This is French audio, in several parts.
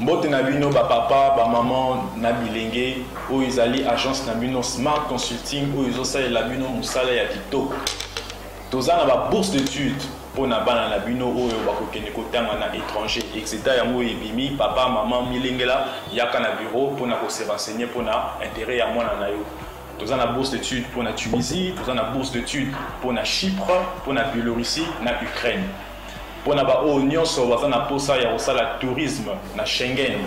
Mbote Nabino, papa, maman, Nabilenge, où ils allaient agence Nabino Smart Consulting, où ils ont ça, Nabino Moussala Yakito. Tous en a bourse d'études pour Nabana Nabino, où ils ont des étrangers, etc. Yango Ebimi, papa, maman, Milengela, Yakana bureau, pour se renseigner, pour intérêt à moi, Nanayo. Tous en a bourse d'études pour la Tunisie, tous en a bourse d'études pour la Chypre, pour la Biélorussie, la Ukraine. Pour la Union, on a pour ça, il y a aussi le tourisme, na Schengen,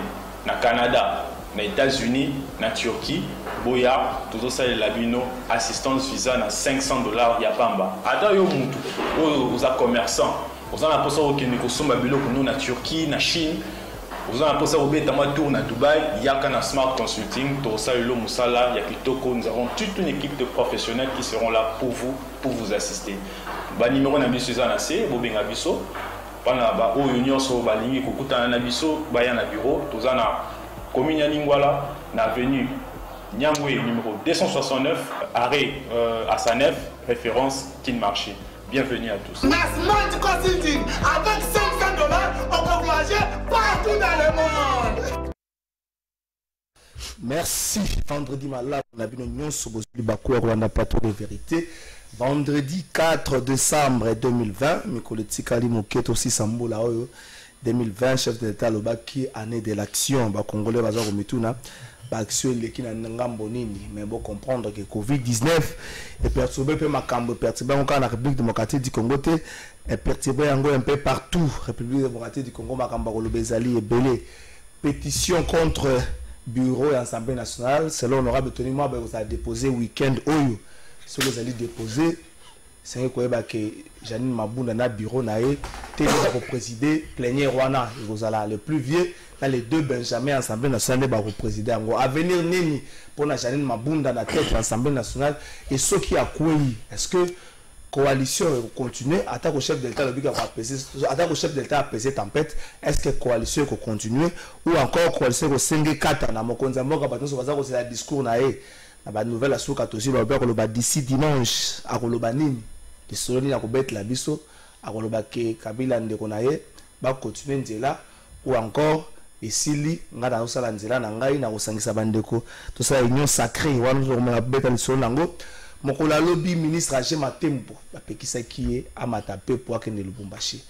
na Canada, na États-Unis, na Turquie, Boya, tout ça, il y a assistance visa na $500 Yapamba. Ada yo mutu, vous êtes commerçant, vous en a pour ça au Kenya, nous na Turquie, na Chine. Vous avez posé au Bétama Tour à Dubaï, il y a un Smart Consulting, Torsa Ulo Moussala, Yakitoko, nous avons toute une équipe de professionnels qui seront là pour vous assister. Le numéro Nabiso Zanase, Bobin Abiso, Panaba, O Union sur Balingi, Kukuta Nabiso, Bayana Bureau, Tozana, Commune Lingwala, Avenue Nyangwe, numéro 269, arrêt à Sanef, référence Kin Marché. Bienvenue à tous. Smart Consulting, avec $500, on peut voyager partout dans le monde. Merci. Vendredi malade, on a vu une sur le plateau de vérité. Vendredi 4 décembre 2020, mes collègues Tikali Moket aussi Sambola 2020, chef de l'État Lobaki, année de l'action, Congolais Bazar Mituna. L'action qui n'a pas mais bon comprendre que Covid-19 est perturbé peu macambo perturbé encore la République démocratique du Congo est perturbé un peu partout République démocratique du Congo macambo Kolobezali et Belé pétition contre bureau et assemblée nationale selon l'honorable Tony Moa vous a déposé week-end oyo ce que vous allez déposer c'est que Janine Mabunda na bureau nae télé pour présider plénière wana vous allez le plus vieux dans les deux Benjamin Assemblée nationale pour présider en avenir nini pour la Janine Mabunda na tête l'Assemblée nationale et ce qui a quoi est-ce que coalition continue attaque au chef de l'État attaque au chef de l'État apaiser tempête est-ce que coalition continue ou encore coalition au 5-4 na mokonza mboka bato so baza ko c'est la discours nae na ba nouvelle à soka tosi ba ko d'ici dimanche a ko loba nini de soloni na ko bet la biso a ko loba ke Kabila ndeko nae ba continuer nzela ou encore esili ngada osala nzela na ngai na kosangisa bandeko to ça union sacrée wana zo mona beta lisolo nango mokola lobby ministre Age Matembo bapekisa kié amata pe pour akende Lubumbashi.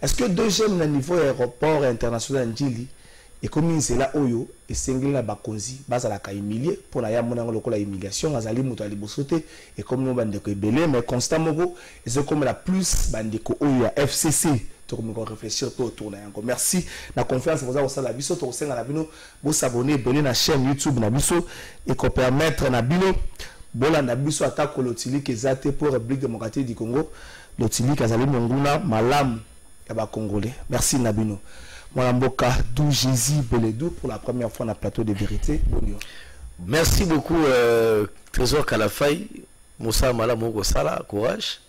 Est-ce que deuxième na niveau aéroport international Njili et comme nzela oyo esengeli na bakonzi bazala ka humilier pour na ya mona lokola humiliation azali muto ali bosote et comme no bandeko ebele mais constant moko et c'est comme la plus bandeko oyo ya FCC to comme réfléchir autour na yango. Merci na confiance vous avez la biso to senga na bino bo s'abonner belé na chaîne YouTube na biso et ko permettre na bino bola na biso attaque lotili kezate pour République démocratique du Congo lotili kazali monguna malam ya ba congolais. Merci na bino. Moi mboka dou Jésus Beledou pour la première fois na plateau de vérité. Bonjour. Merci beaucoup Trésor Kalafay Moussa Mala Moko Sala courage.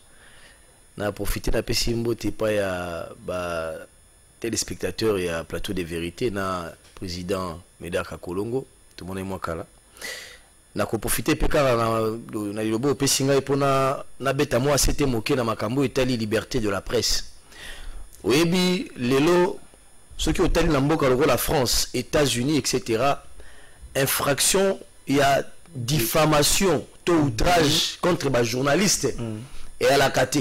Na profiter na pesimbo te pa ya ba téléspectateurs et plateau de vérité na président Medaka Kolongo tout le monde est moi kala. Na ko profiter pe kala na lobo pesinga epona na beta moi c'était moké na makambo etali liberté de la presse. Oyebi lelo ceux qui ont tali na mboka loko la France, États-Unis etc. infraction il y a diffamation, outrage contre les journalistes et à la KT.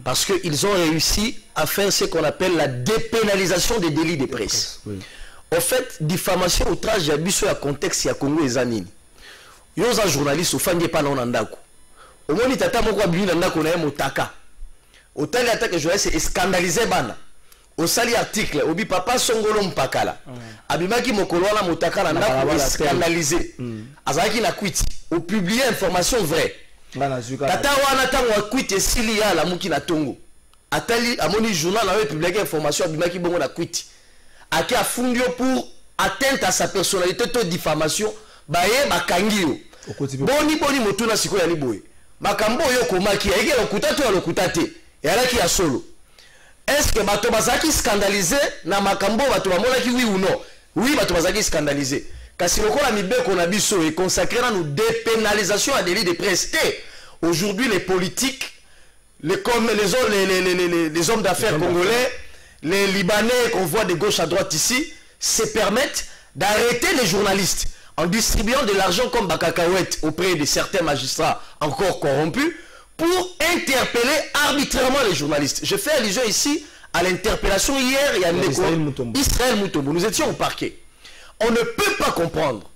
Parce qu'ils ont réussi à faire ce qu'on appelle la dépénalisation des délits de presse. Oui. En fait, diffamation, outrage, il y a biso ya contexte ya Congo et Zanini. Yo za journaliste, au fan de pas na ndako. Au moins, tata moko abimi na ndako na ye motaka. Autant l'attaque journaliste est scandalisé bana. Au sali article, obi papa songolo mpakala. Abimaki mokolo wana motaka na ndako scandalisé. Azaki na kwiti. Au publier information vraie. Tata wana tango akwite sili ya la muki na tongo atali amoni journal na publier information abimaki bongo na kwite aki afundio pour atteinte à sa personnalité to diffamation baye bakangio boni motuna siko ya liboye makambo yo komaki ya ike lokuta to ya lokuta te yalaki ya solo est-ce que bato bazaki scandalisé na makambo bato bamonaki oui ou non oui bato bazaki scandalisé. Kasi lokola mibeko na biso est consacré à nos dépénalisation à délit de presse. Aujourd'hui, les politiques, les hommes d'affaires congolais, les Libanais qu'on voit de gauche à droite ici, se permettent d'arrêter les journalistes en distribuant de l'argent comme cacahuètes auprès de certains magistrats encore corrompus pour interpeller arbitrairement les journalistes. Je fais allusion ici à l'interpellation hier, il y a Israël Mutombo. Nous étions au parquet. On ne peut pas comprendre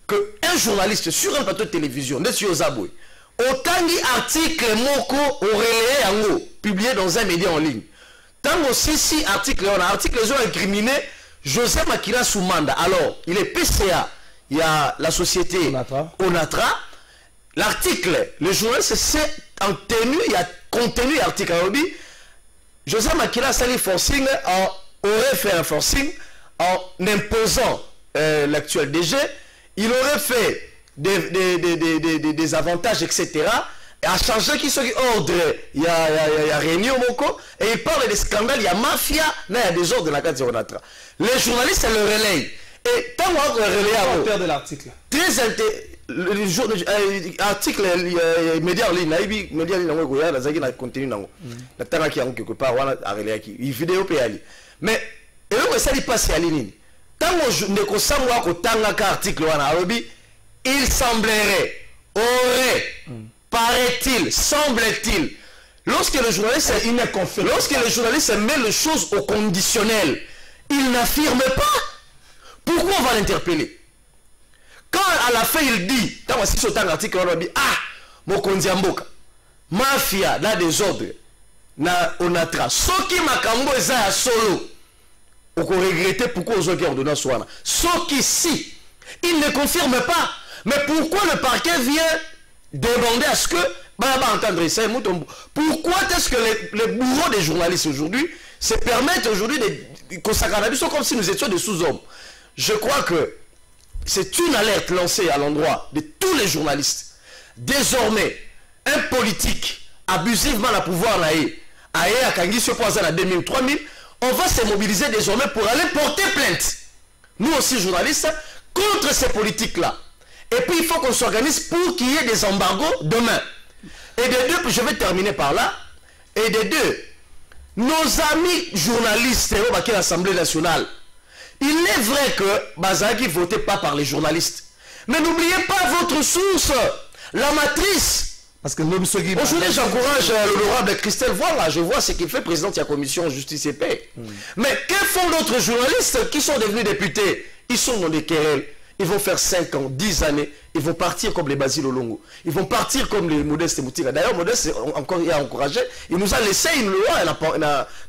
qu'un journaliste sur un plateau de télévision, Monsieur Zaboué, autant d'articles moko au publié dans un média en ligne. Tant aussi si articles ont incriminé José Makila sous mandat. Alors, il est PCA, il y a la société Onatra. L'article, le journaliste s'est en tenue, il y a contenu l'article. José Makila aurait fait un forcing en imposant l'actuel DG. Il aurait fait des avantages, etc. A changé qui sont ordre, il y a réunion Moko, et il parle des scandales, il y a mafia, mais il y a des ordres de la carte Onatra. Les journalistes, c'est le relais. Et tant qu'on relais l'auteur de l'article. Très article média en ligne, média en ligne, il y a un contenu quelque part, il vidéo peut aller. Mais ça il passe à ligne. Tant qu'on ne consomme pas article, il semblerait, aurait, paraît-il, semble-t-il, lorsque le journaliste met les choses au conditionnel, il n'affirme pas. Pourquoi on va l'interpeller? Quand à la fin il dit, dans un article, on dit, ah, Mokonzi Mboka, mafia, là des ordres, na onatra, ce qui m'a cambo est solo, on peut regretter pourquoi ils ont ordonné Soana. Ce qui si, il ne confirme pas. Mais pourquoi le parquet vient demander à ce que, pourquoi est-ce que les bourreaux des journalistes aujourd'hui se permettent aujourd'hui de consacrer la vie comme si nous étions des sous-hommes? Je crois que c'est une alerte lancée à l'endroit de tous les journalistes. Désormais, un politique abusivement à pouvoir à Kangi se poser à 2000, 3000, on va se mobiliser désormais pour aller porter plainte. Nous aussi journalistes, contre ces politiques-là. Et puis il faut qu'on s'organise pour qu'il y ait des embargos demain. Et des deux, je vais terminer par là, et des deux, nos amis journalistes à l'Assemblée nationale, il est vrai que Bazaki ne votait pas par les journalistes. Mais n'oubliez pas votre source, la matrice. Parce que aujourd'hui, j'encourage l'honorable Christelle. Voilà, je vois ce qu'il fait, président de la commission justice et paix. Mais que font d'autres journalistes qui sont devenus députés? Ils sont dans des querelles. Ils vont faire 5 ans, 10 années. Ils vont partir comme les Basile Olongo. Ils vont partir comme les Modeste Moutira. D'ailleurs, Modeste il a encouragé. Il nous a laissé une loi,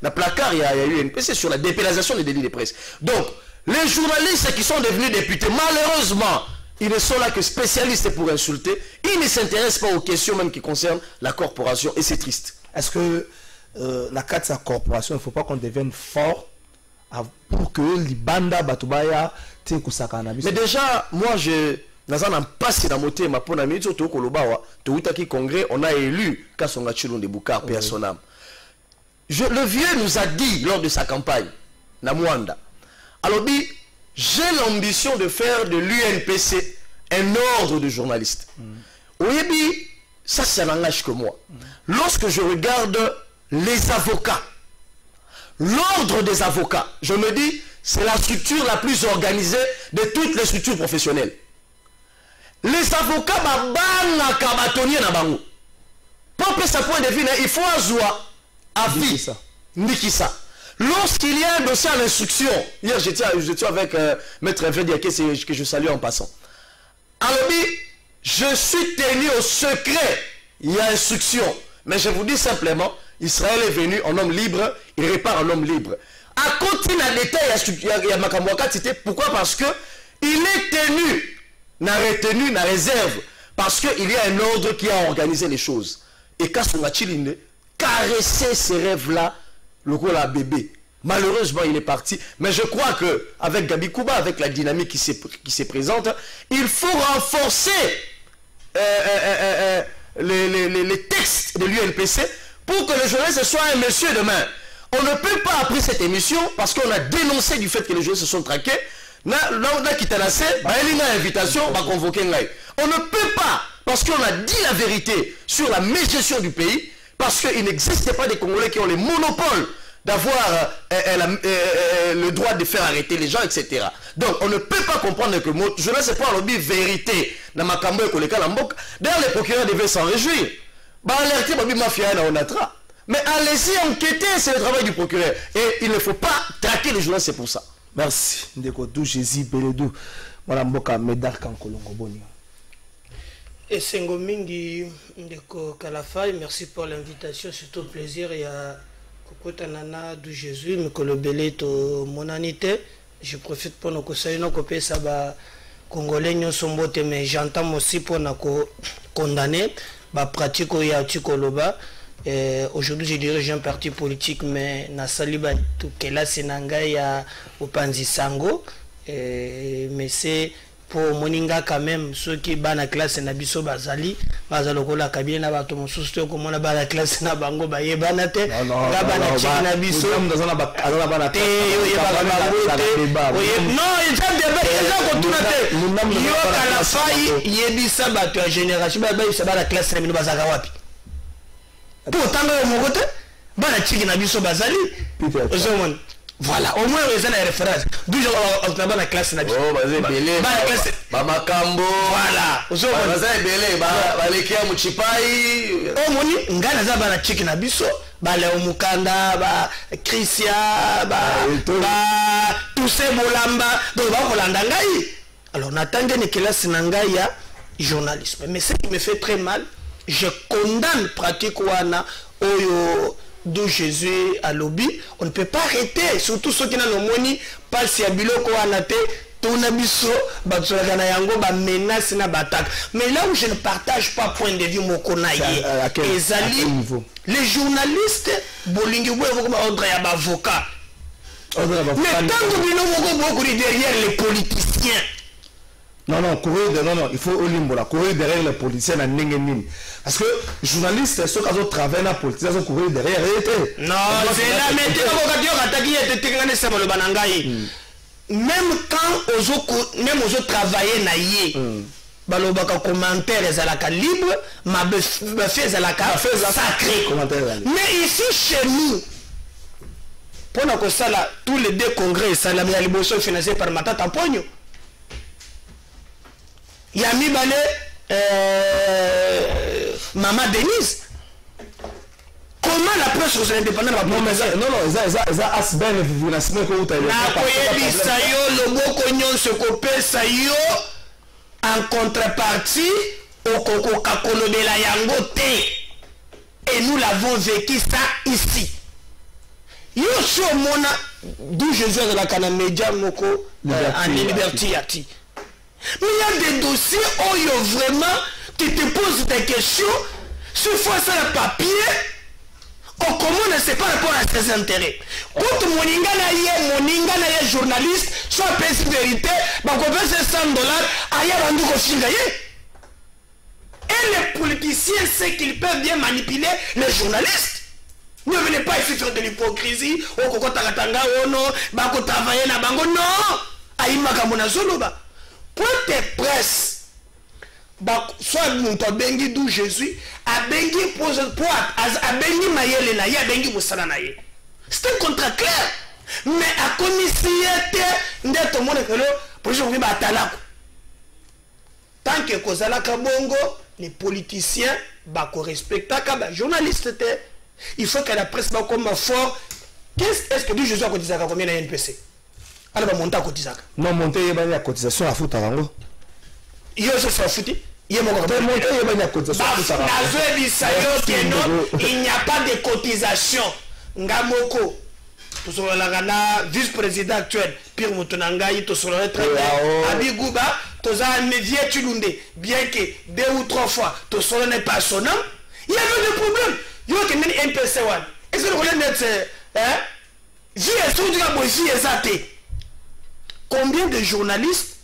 un placard, il y a eu une PC sur la dépénalisation des délits de presse. Donc, les journalistes qui sont devenus députés, malheureusement, ils ne sont là que spécialistes pour insulter. Ils ne s'intéressent pas aux questions même qui concernent la corporation. Et c'est triste. Est-ce que la carte de la corporation, il ne faut pas qu'on devienne fort pour que les bandas Batubaya tiennent que ça cannabis? Mais déjà, moi, je n'ai pas si dans mon thème, pour ami, surtout au Kolobawa, tout à congrès, on a élu Kassonga Chilon de Boukar, paix à son âme. Le vieux nous a dit lors de sa campagne, Namwanda, alors dit, j'ai l'ambition de faire de l'UNPC un ordre de journalistes. Oui, ça, ça n'engage que moi. Lorsque je regarde les avocats, l'ordre des avocats, je me dis, c'est la structure la plus organisée de toutes les structures professionnelles. Les avocats, pour ce point de vue, il faut avoir avis. Nikisa. Lorsqu'il y a un dossier à l'instruction, hier j'étais avec Maître Diaké, que je salue en passant. Alors, je suis tenu au secret, il y a instruction. Mais je vous dis simplement, Israël est venu en homme libre, il répare en homme libre. À côté d'un détail, il y a Makamwaka, pourquoi? Parce que il est tenu, n'a retenu, n'a réserve, parce qu'il y a un ordre qui a organisé les choses. Et quand on a caresser ces rêves-là, le gros la bébé. Malheureusement, il est parti. Mais je crois qu'avec Gabi Kouba, avec la dynamique qui se présente, il faut renforcer les textes de l'UNPC pour que le journaliste soit un monsieur demain. On ne peut pas, après cette émission, parce qu'on a dénoncé du fait que les journalistes se sont traqués, on a quitté l'invitation, on va convoquer. On ne peut pas, parce qu'on a dit la vérité sur la mégestion du pays, parce qu'il n'existe pas des Congolais qui ont les monopoles d'avoir le droit de faire arrêter les gens, etc. Donc, on ne peut pas comprendre que je ne sais pas la vérité dans ma cambo et koleka lamboka. D'ailleurs, les procureurs devaient s'en réjouir. Bah, alerter babi mafia na onatra. Mais allez-y enquêter, c'est le travail du procureur. Et il ne faut pas traquer les journalistes, c'est pour ça. Merci. Ndeko tout Jésus Beledou. Voilà mboka Médard Kankolongo Boni. Et Sengo Mingi Ndeko Kalafay, merci pour l'invitation, c'est un plaisir. Il y a Kokota Nana du Jésus, mais que le belé to monanité. Je profite pour nous conseiller nos copains ça va congolais nous sommes botés, mais j'entends aussi pour nous condamner ba pratique au yati koloba. Aujourd'hui je dirige un parti politique mais na saliba tout que là c'est nanga ya opanzi sango mais c'est pour moninga quand même ceux qui ban la classe na biso bazali bazalokola kabine na bato mosusu ko mona ba la classe na bango ba yebana te ga bana chiki na biso ndazana ba azana bana te non il faut débat ça ko tuna te yo kala fai yebisa bato ya génération ba yebisa ba la classe na bino bazaka wapi pour tanga mo kote bana chiki na biso bazali ozomon. Voilà, au moins ils ont une référence. D'où on a la classe na biso. Oh, bazé belé. Ba makambo. Voilà. Bazé belé, ba lekia muchipai. Oh moni, ngana za bana chiki na biso, ba le omukanda, ba Christian, ba tous ces bolamba, donc ba kolanda ngai. Alors n'attendez ni classe na ngai ya journalisme. Mais ce qui me fait très mal, je condamne pratique wana oyo d'où Jésus a lobby, on ne peut pas arrêter, surtout ceux qui n'ont pas moni, pas si à biloko anate, tonabiso, batsolagana yango, ba menace na batak. Mais là où je ne partage pas point de vue mokonaye, ezali, les journalistes, bolingi bo comme ordre ya avocat. Mais tant que bino moko derrière les politiciens. Non, il faut Olimbola, courir derrière les politiciens à Nengenin. Parce que les journalistes, ceux qui ont travaillé dans la politique, ils ont couru derrière. Non, c'est la météo même quand aux autres travailler naïe, balobaka commentaire ezalaka libre, ma fait ezalaka sacré. Mais ici chez nous, pendant que ça là, tous les deux congrès, ça la liboso financé par Matata Pogno. Yami Balé, Maman Denise. Comment la presse aux indépendants va non, mais ça, as bien le financement que vous avez. Le beau cognon se copie, ça y en contrepartie, au Coca-Cola de la Yangote. Et nous l'avons vécu ça ici. Yo sur mon d'où Jésus de la Canamédia Moko en liberté yati. Mais il y a des dossiers où il y a vraiment, tu te poses des questions, sur fois ça le papier, on comment ne sait pas répondre à ses intérêts. Quand moninga na ye journaliste, soit pèse vérité, bah qu'on paye $100, aïe rendu au fingaye. Et les politiciens savent qu'ils peuvent bien manipuler les journalistes. Ne venez pas ici faire de l'hypocrisie, ou qu'on t'agatanga ou non, bah qu'on travaille na bango, non. Aïe makamona solo ba. Pour tes presses, soit nous bengi d'où Jésus, a bengi pour a bengi mayele na ya bengi musala na ye. C'est un contrat clair. Mais à commissionner ndeto monde que le pour je vous batala. Tant que kozala kabongo, les politiciens ba ko respecta ka ba journaliste te. Il faut que la presse ba comme fort. Est-ce que Jésus a cotisé combien na NPC? Alors monter à cotisation. Non, monter il y a une cotisation à foutre à rango. Il y a ce foutu. Il y a monter il y a une cotisation. Il n'y a pas de cotisation. Ngamoko. Tout sur la Ghana, vice-président actuel, Pierre Moutonangaï, tout sur le retraité, Abigouba, tout ça, mais vieux Tulunde, bien que 2 ou 3 fois, tout sur n'est pas son nom, il y a des problèmes. Il y a un NPC1. Est-ce que vous voulez mettre, hein? Combien de journalistes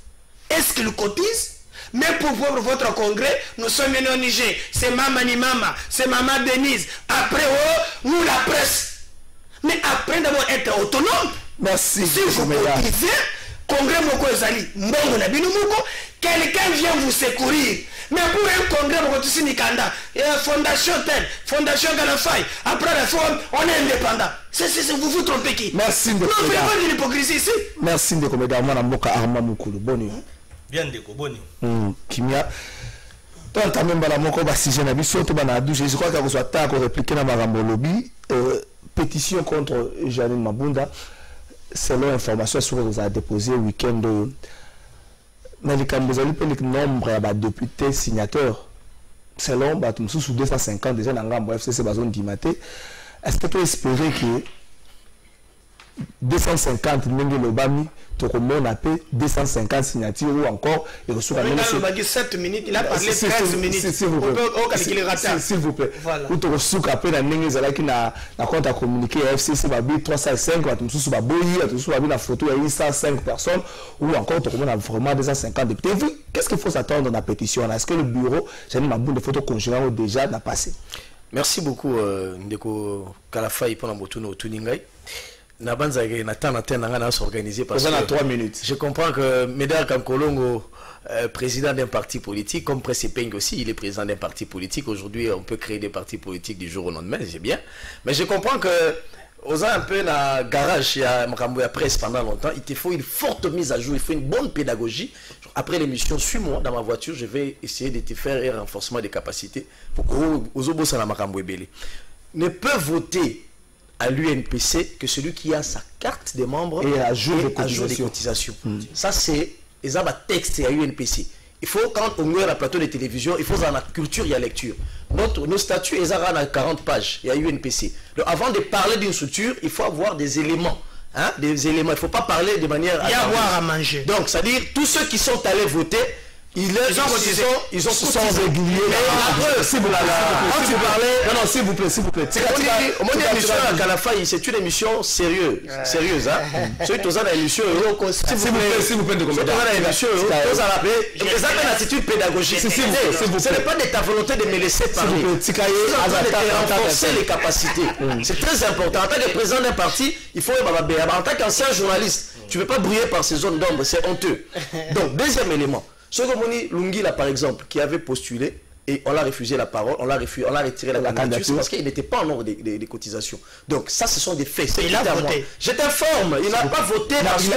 est-ce qu'ils cotisent? Mais pour votre congrès, nous sommes venus au Niger. C'est Mama ni Mama, c'est Maman Denise. Après, nous la presse. Mais après d'abord être autonome, merci. Si vous cotisez, congrès moko ezali mbongo na bino moko, quelqu'un vient vous secourir. Mais pour un congrès moko tisi nikanda, fondation tel, fondation Kalafay, après la forme, on est indépendant. Vous vous trompez qui? Merci de non, vraiment de l'hypocrisie ici. Merci de comédien Mwana Mboka Arma Mukulu. Boni. Bien de Boni. Kimia. Toi, tu as même la moko ba sujet na biso to bana douche. Je crois que vous soit tard pour répliquer na marambo lobby. Pétition contre Janine Mabunda. Selon information sur vous a déposé week-end. Mais les Cambozali peut le nombre de députés signataires. Selon sous 250 déjà dans Ngambo FCC bazone dimaté. Est-ce que tu espères que 250 Mengue Lobami, Tokomon a fait 250 signatures ou encore et reçoit la même 7 minutes, il a parlé 13 minutes. S'il vous plaît. S'il vous plaît. Ou tu reçois après la Mengue Zalaki na compte à communiquer FCC Babi 305, tu reçois Baboyi, tu reçois la photo il y a 105 personnes ou encore Tokomon a vraiment 250 députés. Qu'est-ce qu'il faut s'attendre dans la pétition? Est-ce que le bureau, j'ai mis ma boule de photos conjointes déjà n'a passé? Merci beaucoup, Ndeko Kalafay, pour la Tuningai. S'organiser parce que 3 minutes. Je comprends que Médard Kankolongo, président d'un parti politique, comme Presse Peng aussi, il est président d'un parti politique. Aujourd'hui, on peut créer des partis politiques du jour au lendemain, c'est bien. Mais je comprends que, aux un peu dans le garage, il y a Mkamboya Presse pendant longtemps, il te faut une forte mise à jour, il faut une bonne pédagogie. Après l'émission, suis-moi dans ma voiture, je vais essayer de te faire un renforcement des capacités pour que aux Obosana Mkamboya Bele ne peut voter à l'UNPC que celui qui a sa carte des membres et à jour des cotisations. Ça, c'est un texte à l'UNPC. Il faut, quand on est à la plateau de télévision, il faut dans la culture et la lecture. Nos statuts, ils ont 40 pages, il y a UNPC. Donc, avant de parler d'une structure, il faut avoir des éléments. Hein, des éléments. Il ne faut pas parler de manière... Il y a à boire à manger. Donc, c'est-à-dire, tous ceux qui sont allés voter, ils sont réguliers. S'il vous plaît. Quand tu parlais... Non, s'il vous plaît, s'il vous plaît. C'est une émission sérieuse. Sérieuse, hein. S'il vous plaît, s'il vous plaît, de attitude pédagogique. Ce n'est pas de ta volonté de me laisser parler. C'est renforcer les capacités. C'est très important. En tant que président d'un parti, il faut... En tant qu'ancien journaliste, tu ne peux pas briller par ces zones d'ombre. C'est honteux. Donc, deuxième élément. Sogomoni Lungila, par exemple, qui avait postulé et on l'a refusé la parole, on l'a retiré la candidature parce qu'il n'était pas en ordre des cotisations. Donc ça, ce sont des faits. Il a voté. Je t'informe, il n'a pas voté parce qu'il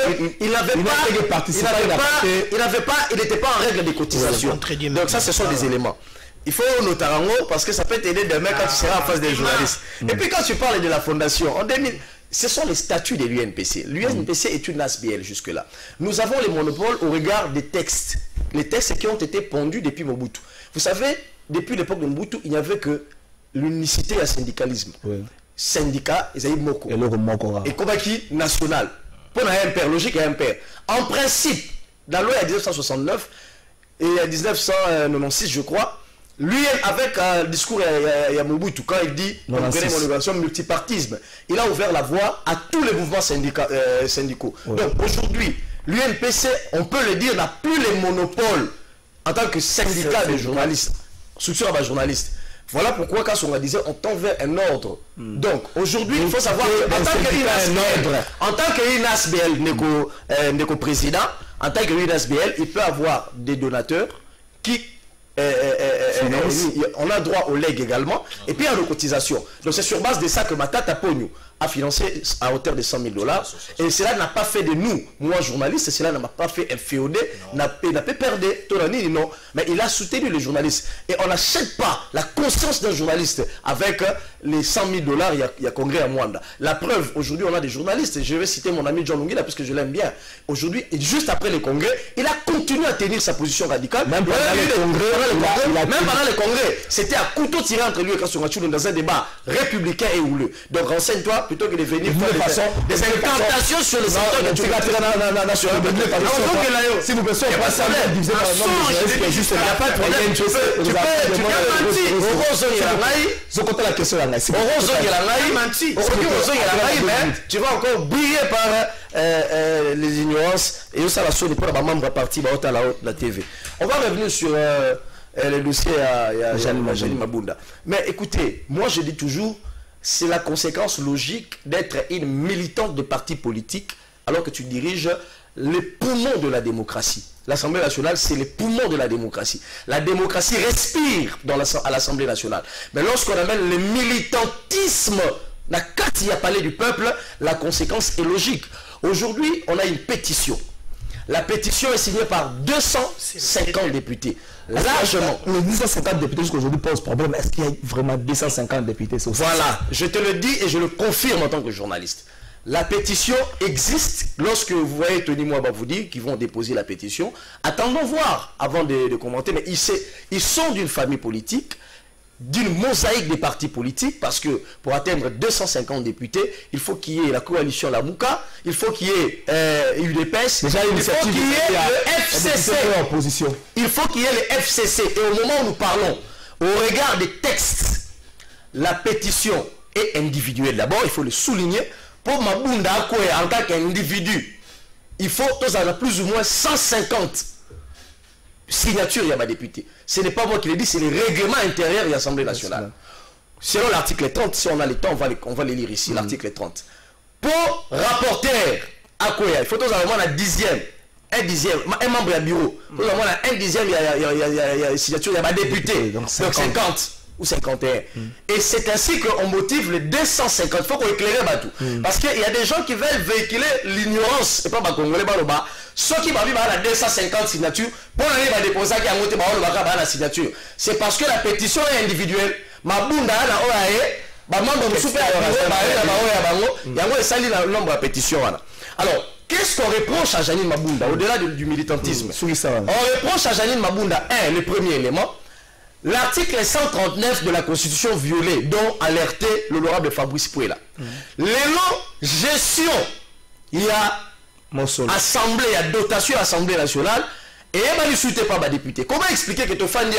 n'était pas en règle des cotisations. Donc ça, ce sont des éléments. Il faut notamment parce que ça peut t'aider demain quand tu seras en face des journalistes. Et puis quand tu parles de la fondation, en 2000... Ce sont les statuts de l'UNPC. L'UNPC est une ASBL jusque-là. Nous avons les monopoles au regard des textes. Les textes qui ont été pondus depuis Mobutu. Vous savez, depuis l'époque de Mobutu, il n'y avait que l'unicité et le syndicalisme. Oui. Syndicat, ils avaient Moko. Et Kobaki national. Pour un père, logique et un père. En principe, dans la loi de 1969 et 1996, je crois, lui, avec le discours à Mobutu, quand il dit multipartisme, il a ouvert la voie à tous les mouvements syndicaux. Ouais. Donc aujourd'hui, l'UNPC, on peut le dire, n'a plus les monopoles en tant que syndicat de journalistes, structure à journalistes. Voilà pourquoi quand on disait on tend vers un ordre. Donc aujourd'hui, il faut savoir en tant qu'UNASBL, Neko président, en tant qu'UNASBL, il peut avoir des donateurs qui on a droit aux legs également et puis à nos cotisations. Donc c'est sur base de ça que Matata Pogno a financé à hauteur de $100 000 et cela n'a pas fait de nous, moi journaliste, cela n'a pas fait inféoder, n'a pas perdu Tonani, non, mais il a soutenu les journalistes et on n'achète pas la conscience d'un journaliste avec les $100 000 il y a congrès à Mwanda. La preuve, aujourd'hui on a des journalistes, je vais citer mon ami John Lungila parce que je l'aime bien. Aujourd'hui, juste après le congrès, il a continué à tenir sa position radicale. Même pendant les congrès, c'était à couteau tiré entre lui et Kassurachou dans un débat républicain et houleux. Donc renseigne-toi plutôt que de venir faire des incantations sur les secteurs de s'il vous plaît, il n'y a pas de problème. Tu vas encore briller par les ignorances et ça la sonne pour la membre partie la TV. On va revenir sur le dossier à Janine Mabunda. Mais écoutez, moi je dis toujours, c'est la conséquence logique d'être une militante de parti politique alors que tu diriges les poumons de la démocratie. L'Assemblée nationale, c'est les poumons de la démocratie. La démocratie respire à l'Assemblée nationale. Mais lorsqu'on amène le militantisme, la carte y a parlé du peuple, la conséquence est logique. Aujourd'hui, on a une pétition. La pétition est signée par 250 députés. Largement. Les 250 députés jusqu'aujourd'hui posent problème. Est-ce qu'il y a vraiment 250 députés? Voilà, je te le dis et je le confirme en tant que journaliste. La pétition existe. Lorsque vous voyez Tony Mwaba vous dire qu'ils vont déposer la pétition, attendons voir avant de commenter. Mais ils sont d'une famille politique, d'une mosaïque des partis politiques, parce que pour atteindre 250 députés, il faut qu'il y ait la coalition La Mouka, il faut qu'il y ait UDPS, il faut qu'il y ait le FCC. Il faut qu'il y ait le FCC. Et au moment où nous parlons, au regard des textes, la pétition est individuelle. D'abord, il faut le souligner. Pour Mabunda Akoué, en tant qu'individu, il faut plus ou moins 150 signatures, il y a ma députée. Ce n'est pas moi qui le dis, c'est les règlements intérieurs de l'Assemblée nationale. Selon l'article 30, si on a le temps, on va les lire ici, l'article 30. Pour rapporteur Akoué, il faut avoir un dixième, un membre du bureau. Il faut avoir un dixième, il y a signature, il y a ma députée. Donc 50. Ou 51. Et c'est ainsi qu'on motive les 250. Il faut qu'on éclaire tout. Parce qu'il y a des gens qui veulent véhiculer l'ignorance. Et pas ma congolais, ceux qui vont vivre à la 250 signatures, pour aller à déposer la signature. C'est parce que la pétition est individuelle. Ma bunda na OAE, membre de super nombre de pétitions. Alors, qu'est-ce qu'on reproche à Janine Mabunda, au-delà du militantisme? On reproche à Janine Mabunda, le premier élément, l'article 139 de la Constitution violée, dont alertait l'honorable Fabrice Pouela. L'élan gestion, il y a assemblée, il y a dotation à l'Assemblée nationale, et il ne soutient pas ma député. Comment expliquer que tu fais le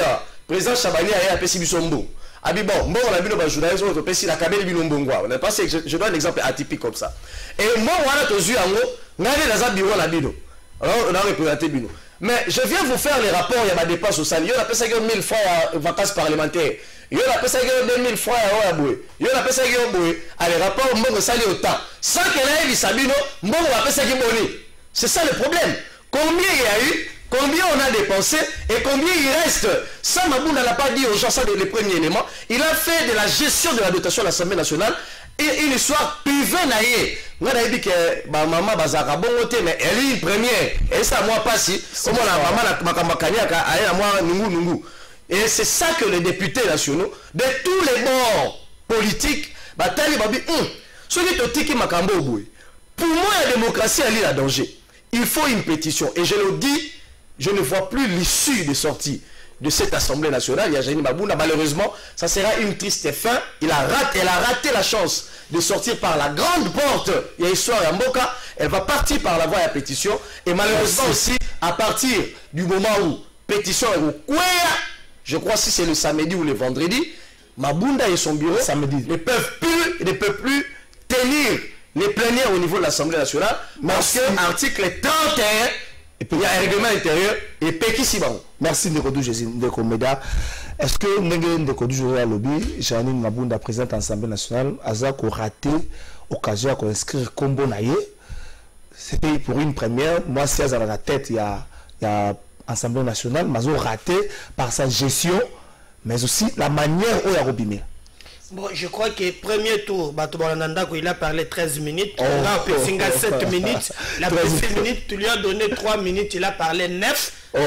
président Chabani a appelé Sibisombo? Ah bon, on a vu le journaliste, on a vu la cabine de Bilombongwa. Je donne un exemple atypique comme ça. Et moi, on a vu en gros, on a vu dans un bureau, on a représenté Bino. Mais je viens vous faire les rapports, il y a ma dépense au salaire. Il y a appelé ça 1000 francs à vacances parlementaires. Il y a appelé ça 2000 francs à Boué. Il y a appelé ça Boué. À les rapports, on salaire au temps. Sans que l'on ait Sabino, on va appeler ça Boni. C'est ça le problème. Combien il y a eu, combien on a dépensé et combien il reste. Ça, Mabounda n'a pas dit aux gens, ça, les premiers éléments. Il a fait de la gestion de la dotation de l'Assemblée nationale et une histoire privée naïe. Moi, j'ai dit que maman bazaka bon côté, mais elle est une première. Et ça, moi, pas si. Comment la maman et c'est ça que les députés nationaux, de tous les bords politiques, ceux qui ont dit Makambo Boué. Pour moi, la démocratie, elle est en danger. Il faut une pétition. Et je le dis, je ne vois plus l'issue de sortie de cette Assemblée nationale. Il y a Janine Mabunda. Malheureusement, ça sera une triste fin. Elle a raté la chance de sortir par la grande porte. Il y a histoire à Mboka. Elle va partir par la voie de la pétition. Et malheureusement aussi, à partir du moment où pétition est au Kouya, je crois si c'est le samedi ou le vendredi, Mabunda et son bureau ne peuvent plus tenir les plénières au niveau de l'Assemblée nationale. Parce que l'article 31, il y a un règlement intérieur et Peki Siban. Merci Ndekodou Jésus Ndekomeda. Est-ce que Ndekodou Jésus lobby, Janine Mabunda, présidente de l'Assemblée nationale, a raté l'occasion d'inscrire Kombo Naye? C'était pour une première. Moi, si à la tête, il y a Assemblée nationale, mais raté par sa gestion, mais aussi la manière où il a robimé. Bon, je crois que premier tour, il a parlé 13 minutes, on a fait 7 minutes, la première minute, tu lui as donné 3 minutes, il a parlé 9. Moi,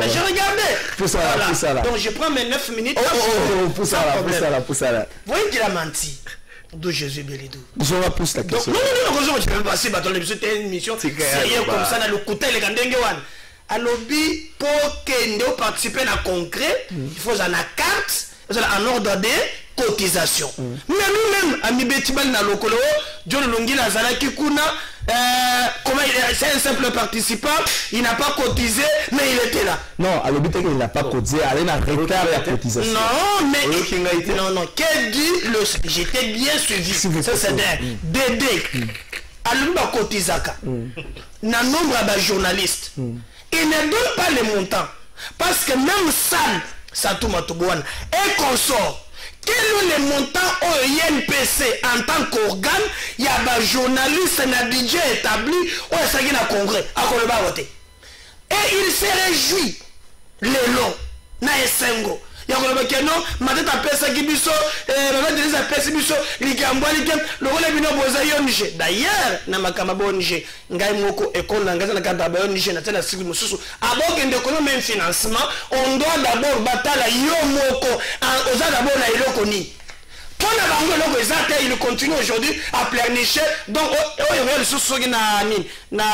j'ai regardé. Donc je prends mes 9 minutes. Pousse ça là. Vous voyez qu'il a menti. D'où Jésus Bélidou. Je vais pousser la question. Non, tu peux passer, c'était une mission sérieuse comme ça, dans le côté, les Gandengewan. À lobby, pour que nous participions à concret, il faut en carte, en ordre de cotisation. Mais nous-mêmes, à Mibetibal na Lokolo, John Longila Zalaki Kuna, c'est un simple participant, il n'a pas cotisé, mais il était là. Non, à l'objet il n'a pas cotisé, il a retard la cotisation. Non, mais non, qu'est-ce dit j'étais bien suivi. Ça c'est Dédé. À l'objet cotisaka. Na nombre de journalistes. Il ne donne pas les montants. Parce que même Sam, Satou Matouboune, et consort, quel est le montant au INPC en tant qu'organe? Il y a un journaliste, un budget établi, ou un congrès, à Kolobaote. Et il se réjouit, les longs, na esengo. Il y a un non, ma tête à pesa qui biso, ma tête à pesa biso, l'ikamba, le rôle est venu au Bozaïo Niger. D'ailleurs, na makamabo Niger, ngai moko école na ngaza na kadabayo Niger, na tena siku mususu. Avant que de connaître même financement, on doit d'abord battre yo moko, aux d'abord na iloko ni. Pour la banque il continue aujourd'hui à pleurnicher. Donc,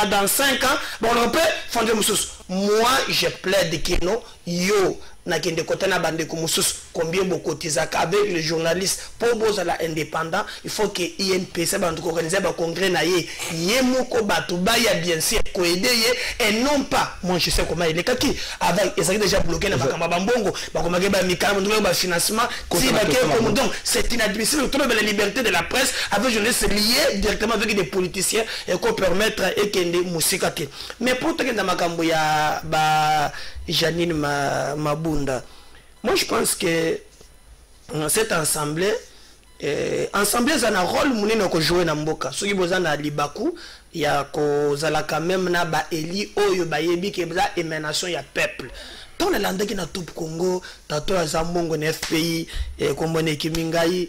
dans 5 ans, bon, on peut fonder Moussous. Moi, je plaide que non, yo, na kende côté na bande ko Moussous, combien beaucoup tizaka avec les journalistes pour boza la indépendant, il faut que INPC bande organiser un congrès na ye moko batu ba ya bien sûr ko aider et non pas moi je sais comment il est kaki avec ils ont déjà bloqué na makamba bambongo ba ko mageba mikama ndoko ba financement si ba ke donc c'est inadmissible de la liberté de la presse avec journalistes liés directement avec des politiciens et qu'on permettre et kende musika te mais pour te kenda makambo ya ba Janine Mabunda. Moi, je pense que cette assemblée, ça a un rôle pour jouer dans Mboka. Ceux qui ont un libaku, il y a quand même na ba eli oyo ba yebi ke ba émanation ya peuple. Dans le land qui na tout Congo, tato ya Zambongo na FPI, kombone kimingai,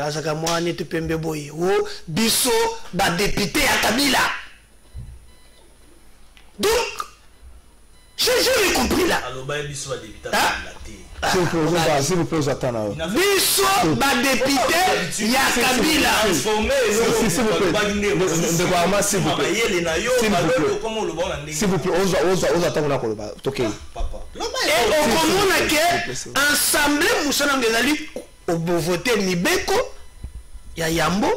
azaka mwane tupembe boy. O biso ba député à Kabila. Donc j'ai compris là. S'il vous plaît, j'attends. Biso, ba député, il y a Kabila. S'il vous plaît, on attend la Koloba. Ok. Et au commun, ensemble, nous sommes des alliés au beau voter Nibeko, il y a Yambo,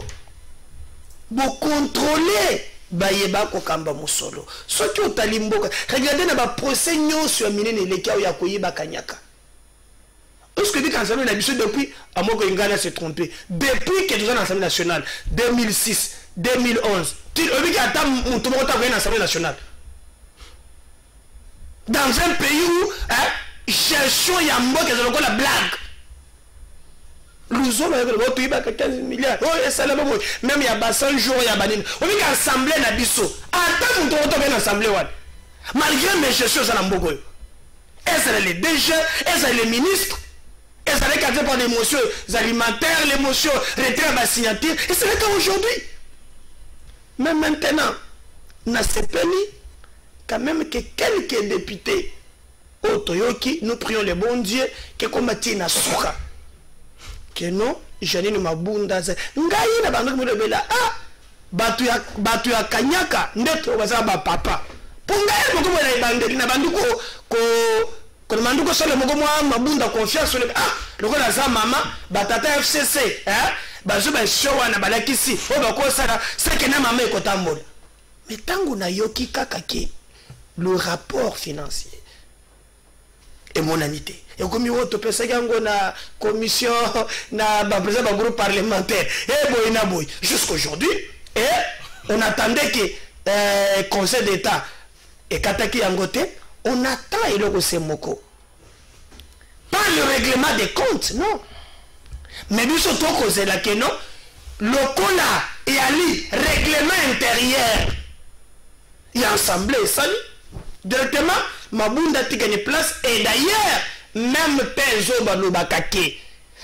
pour contrôler. Bayeba ko kamba musolo soki otalimboka regardez na ba procès nyonso ya minene leki ya koyeba kanyaka est-ce que dit qu'ensemble la biso depuis amoko ingana s'est trompé depuis que nous sommes en Assemblée nationale 2006 2011 tu obi ka ta mutu moko ta venir en Assemblée nationale dans un pays où gestion ya mboka ezaloko la blague nous avons 15 milliards. Même il y a 100 jours, il y a banine. On dit qu'assemblée n'a biso. Attends, nous devons assemblée. Malgré mes gestions, ça n'a pas beaucoup. Est-ce les DG, est-ce les ministres, est-ce les cadres par les motions alimentaires, les motions retraite à signature. Et c'est le cas aujourd'hui. Mais maintenant, n'a pas quand même que quelques députés au Toyoki, nous prions le bon Dieu que combattent na souka. Que non, Janine Mabunda ngai na bandu mulebela batu ya kanyaka ndeto baza ba papa punga moko mwana ibandeli na bandu ko mandu ko sole moko mwa Mabunda confiance le lokola za mama batata FCC bazo ba showa na balakisi ba ko sala seke na mama ekotambola mais tangu na yoki kaka ki le rapport financier et monanité. Et comme il y a na commission, na président du groupe parlementaire, jusqu'aujourd'hui, et on attendait que le Conseil d'État et Kataki Yangote, on attend et le Semoko. Pas le règlement des comptes, non. Mais nous sommes causé là que non, le Kola et Ali, règlement intérieur, il y a assemblée, ça directement, Mabunda tika une place, et d'ailleurs, même Pezo Balobakake,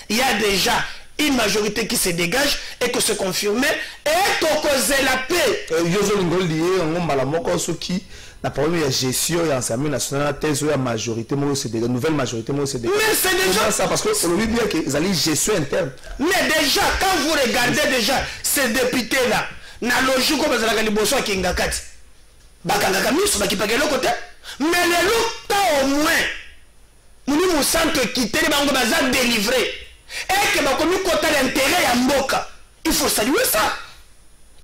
il y a déjà une majorité qui se dégage et que se confirme et qu'on cause la paix. La première gestion et l'Assemblée nationale, la majorité, la nouvelle majorité, mais c'est déjà ça parce que on dit bien qu'ils allaient gestion interne. Mais déjà, quand vous regardez déjà ces députés-là, na logique comme ça, la bosso qui ngakati, bakanga miso bakipake le côté, mais les autres au moins. Nous nous sentons quitter les banques bazar délivrés et que nous côté l'intérêt à Mboka. Il faut saluer ça.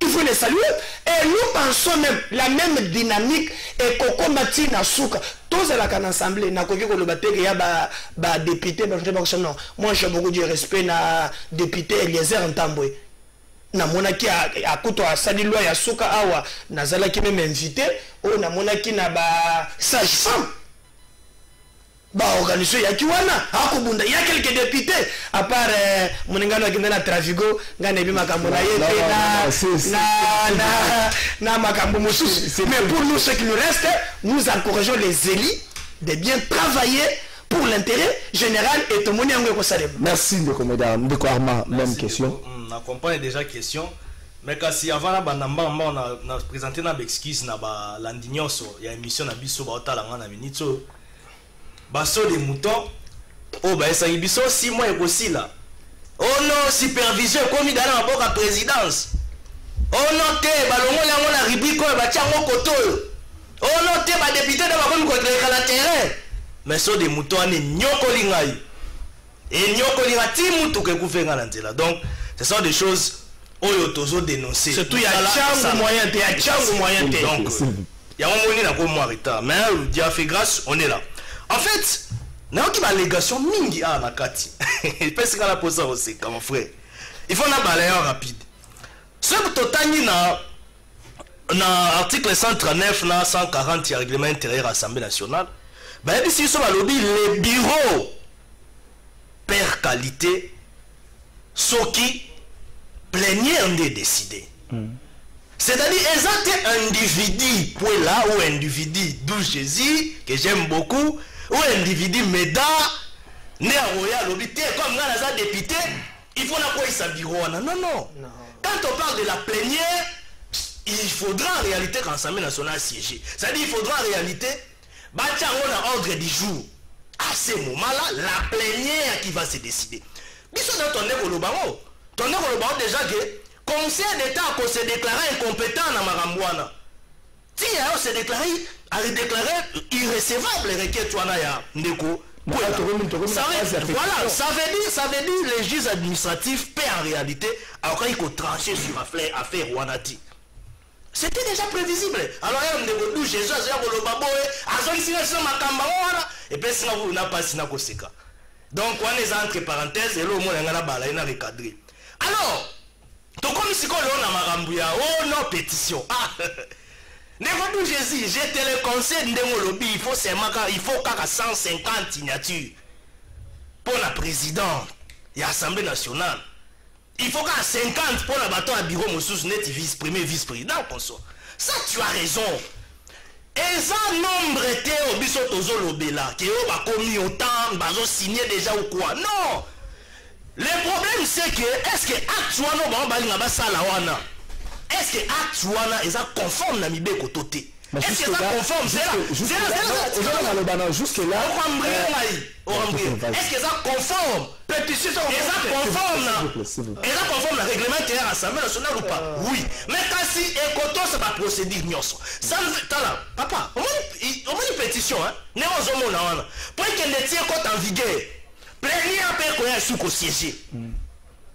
Il faut les saluer. Et nous pensons même la même dynamique et qu'on combattit na souka. Tous à la assemblée na koki ko le batte que y a ba député non. Moi j'ai beaucoup de respect na député Eliezer Ntambwe. Na monaki a kuto a sali loi ya souka awa na zala ki même invité ou na monaki na ba sage femme. Bah, organisation, il y a qui wana, il y a quelques députés, à part Monengano qui est dans la Trafigo, Ganebi Makambo, na Makambo Moussous. Mais pour nous, ceux qui nous restent, nous encourageons les élus de bien travailler pour l'intérêt général et tout le monde est. Merci de Madame de Armand, même question. On accompagne déjà question. Mais quand si avant la banamba on a présenté na excuse na ba landignoso, il y a émission na biso ba otalanga na minito. Baso des moutons. Oh bah ça biso 6 mois aussi là. Oh non, supervision comme dans la boka présidence. Oh non té balongo la la rubrique ba tiango koto. Oh non té ba député de ba comme contre la terrain. Mais so des moutons ne nyokoli ngai. Et nyokoli ngati mutu ke kufenga na nzela. Donc ce sont des choses oyo tozo dénoncer. Surtout il y a chango moyen té, il y a chango moyen té. Donc il y a un moment na ko mo retard. Mais Dieu a fait grâce, on est là. En fait, na qui allégation mingi à la kati. Parce que la pose aussi comme frère. Il faut na balayeur rapide. Ce totani na article 139 na 140 du règlement intérieur de l'Assemblée nationale. Bah ici sur le lobby les bureaux per qualité ce qui plénière de décider. C'est-à-dire, ils ont un individu, pour là, ou individu d'où Jésus, que j'aime beaucoup, ou individu Méda, né à Royal, l'obité, comme dans les députés, il faut la quoi il s'habille. Non, non. Quand on parle de la plénière, il faudra en réalité qu'en Assemblée nationale siéger. C'est-à-dire, il faudra en réalité, on a ordre du jour. À ce moment-là, la plénière qui va se décider. Mais ça, dans ton écolo, déjà que Conseil d'État a se déclaré incompétent dans Marambouana. Si il s'est déclaré irrécevable les requêtes Ndeko. Voilà, ça veut dire les juges administratifs paient en réalité alors il faut trancher sur l'affaire Rwanati. C'était déjà prévisible. Alors il y a un Jésus, et puis ça vous n'a pas signé. Donc on est entre parenthèses et là au moins on a recadré. Alors, donc comme si on a marambouya, oh non pétition. Ah, Négotou Jésus, j'ai te le conseil de lobby, il faut 150 signatures pour la présidente et l'Assemblée nationale. Il faut qu'à 50 pour la bâton à bureau Moussous net vice-premier vice-président. Ça tu as raison. Et ça nombre était au biso tozo lobela, qui ont commis autant, bazo signé déjà ou quoi. Non. Le problème c'est que, est-ce que actuellement, est-ce que actuellement, ils sont conformes à Mibé Kototé? Est-ce que ça conforme? C'est là. Jusque là. Est-ce que ça conforme? Pétition, est-ce ça conforme le règlement intérieur à l'Assemblée nationale ou pas? Oui. Mais quand si Ekoto, ça va procéder. Ça ne fait pas là. Papa, on a une pétition, hein? Pour qu'elle ne tienne compte en vigueur. Plénière peut qu'on ait sous siéger.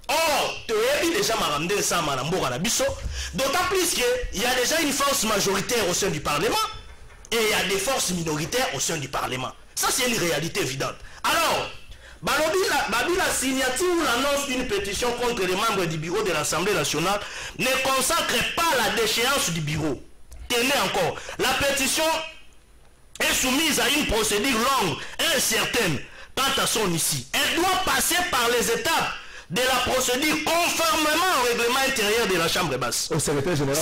Or, tu as déjà marandé ça à d'autant plus qu'il y a déjà une force majoritaire au sein du Parlement et il y a des forces minoritaires au sein du Parlement. Ça, c'est une réalité évidente. Alors, la signature ou l'annonce d'une pétition contre les membres du bureau de l'Assemblée nationale ne consacre pas la déchéance du bureau. Tenez encore, la pétition est soumise à une procédure longue et incertaine. Quant à son issue, elle doit passer par les étapes de la procédure conformément au règlement intérieur de la Chambre basse. Au secrétaire général,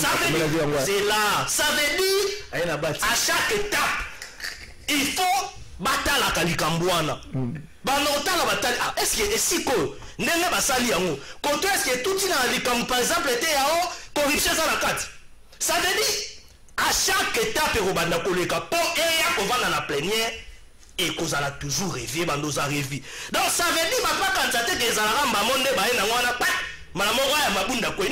c'est là. Ça veut dire, à chaque étape, il faut battre la Kalikambouana. Est-ce que si n'est pas sali quand est-ce que tout il par exemple était en corruption dans la carte? Ça veut dire, à chaque étape, il faut dans la plénière. Et qu'on a toujours rêvé, bandos a rêvé. Donc ça veut dire que quand ça te que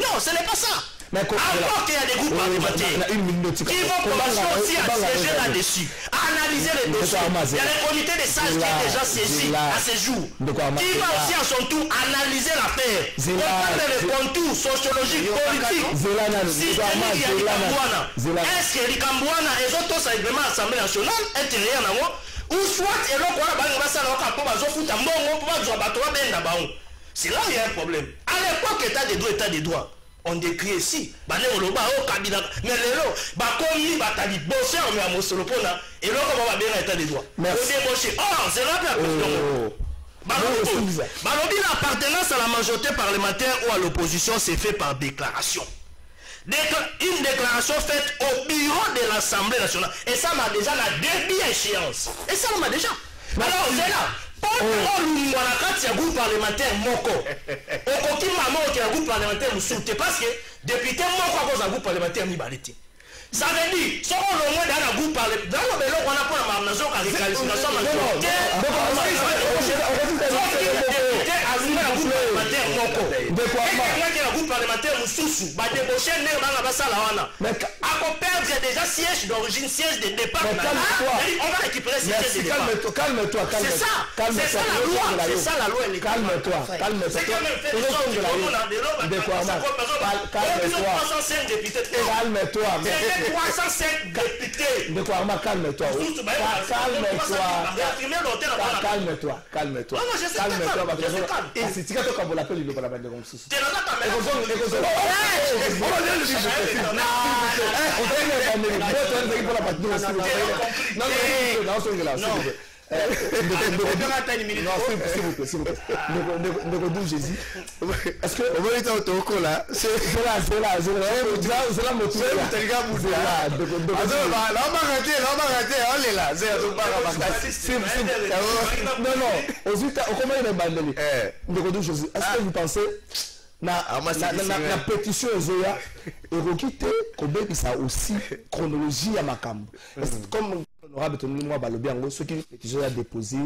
non, ce n'est pas ça. Encore qu'il y a des groupes parlementaires qui vont commencer aussi à siéger là-dessus, à analyser les dossiers. Il y a le comité des sages qui est déjà saisi à ce jour, qui va aussi à son tour analyser l'affaire, comprendre les contours sociologiques, politiques, systémiques et Likambouana. Est-ce que Likambouana et autres règlements de l'Assemblée nationale intérieure ou soit c'est là où il y a un problème. À l'époque, état des droits. on décrit ici. Mais lelo, comme batali bosser en mais à Mosolopona, et là, on va bien état des droits. Merci. Oh, c'est là la question. L'appartenance à la majorité parlementaire ou à l'opposition c'est fait par déclaration. Une déclaration faite au bureau de l'Assemblée nationale. Et ça m'a déjà la début échéance. Et ça m'a déjà. Alors c'est là. Pour groupe parlementaire moko. Aucun maman qui a un groupe parlementaire nous soutient parce que député moko à cause d'un groupe parlementaire ni balité. Ça veut dire, si on le moins dans un groupe parlementaire, dans le on a pas la nation qui a récalisation parlementaire Moussoussou, va débaucher à perdre déjà siège d'origine, siège de départ. On va récupérer siège de départ. Calme-toi. C'est ça la loi. C'est ça la loi. Calme-toi. C'est quand même fait des calme-toi. 305 députés. Calme-toi. 305 députés. Calme-toi. Calme-toi. Si tu as ton l'appel, il ne va pas le comme ça. Jésus. Est-ce que on va être au là? C'est la moto. Est-ce que vous pensez na pétition ezoya erokite kobebisa aussi chronologie ya makambo comme honorable Tony Mwa balobi yango ceux qui pétition a déposé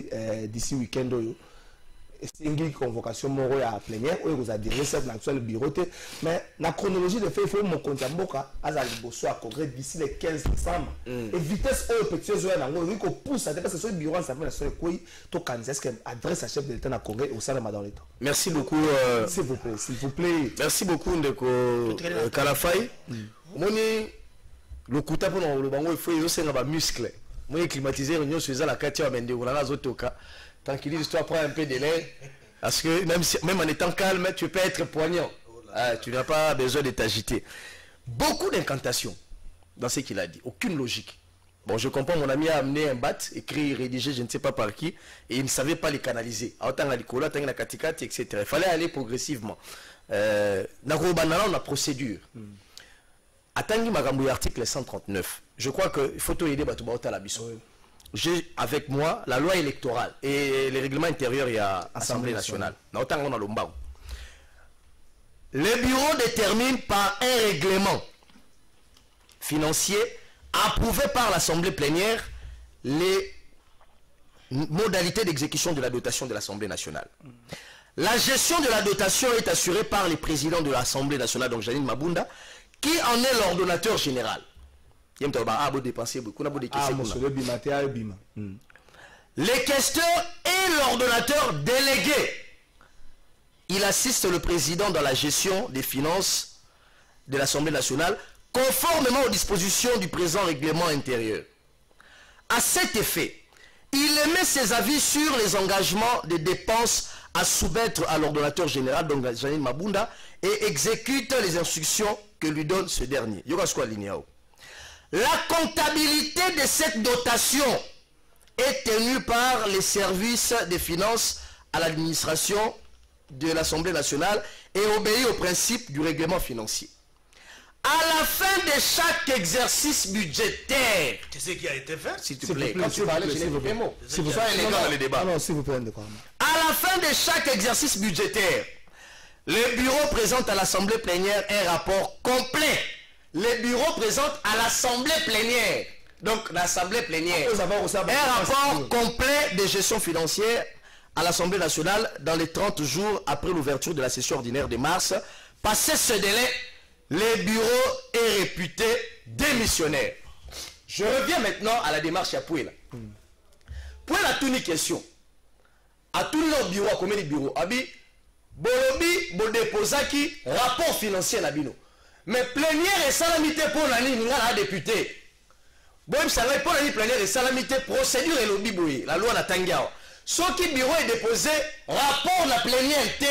d'ici week-end oyo c'est une convocation moro ya plénière oyo vous a dirigé sur l'actuel bureau mais la chronologie de fait il faut mon compte mboka azali bosso à congrès d'ici le 15 décembre et vitesse oyo pétition ezoya nango il faut pousser parce que ce bureau ça fait la seule quoi to kanza est-ce que adresse à chef de l'état na congrès au sein dans l'état. Merci beaucoup s'il vous plaît. Merci beaucoup ndeko Kalafai. Moni le kuta pour le bango il faut yosenga ba muscle. Moi climatiser réunion sur la katia mende on a zotoka. Tranquille, l'histoire prend un peu de lait. Parce que même en étant calme, tu peux être poignant. Tu n'as pas besoin de t'agiter. Beaucoup d'incantations dans ce qu'il a dit. Aucune logique. Bon, je comprends, mon ami a amené un bat, écrit, rédigé, je ne sais pas par qui, et il ne savait pas les canaliser. Autant à l'école, autant à katikati, etc. Il fallait aller progressivement. On a procédure. Attendez ma article 139. Je crois qu'il faut tout aider à la biso. J'ai avec moi la loi électorale et les règlements intérieurs et à l'Assemblée nationale. Le bureau détermine par un règlement financier approuvé par l'Assemblée plénière les modalités d'exécution de la dotation de l'Assemblée nationale. La gestion de la dotation est assurée par les présidents de l'Assemblée nationale, donc Janine Mabunda, qui en est l'ordonnateur général. Les questeurs et l'ordonnateur délégué. Il assiste le président dans la gestion des finances de l'Assemblée nationale conformément aux dispositions du présent règlement intérieur. À cet effet, il émet ses avis sur les engagements des dépenses à soumettre à l'ordonnateur général, donc Janine Mabunda, et exécute les instructions que lui donne ce dernier. La comptabilité de cette dotation est tenue par les services des finances à l'administration de l'Assemblée nationale et obéit au principe du règlement financier. À la fin de chaque exercice budgétaire, qu'est-ce qui a été fait? S'il te plaît, quand tu parles, je n'ai pas mots. Si vous soyez élégant dans le débat. Non, s'il vous plaît, à la fin de chaque exercice budgétaire, le bureau présente à l'Assemblée plénière un rapport complet. Le bureau présente à l'Assemblée plénière. Donc, l'Assemblée plénière. Un rapport complet de gestion financière à l'Assemblée nationale dans les 30 jours après l'ouverture de la session ordinaire de mars. Passé ce délai, le bureau est réputé démissionnaire. Je reviens maintenant à la démarche à Pouela. Pouela a toute une question. À tout le bureau, à combien de bureaux? Abi, Bolobi, Bodepozaki, rapport financier à Bino. Mais plénière et salamité pour l'année, nous avons député. Bon, ça pour l'année plénière et salamité, procédure et lobby bouillé. La loi n'a tangiao. Ce qui bureau est déposé, rapport la plénière T.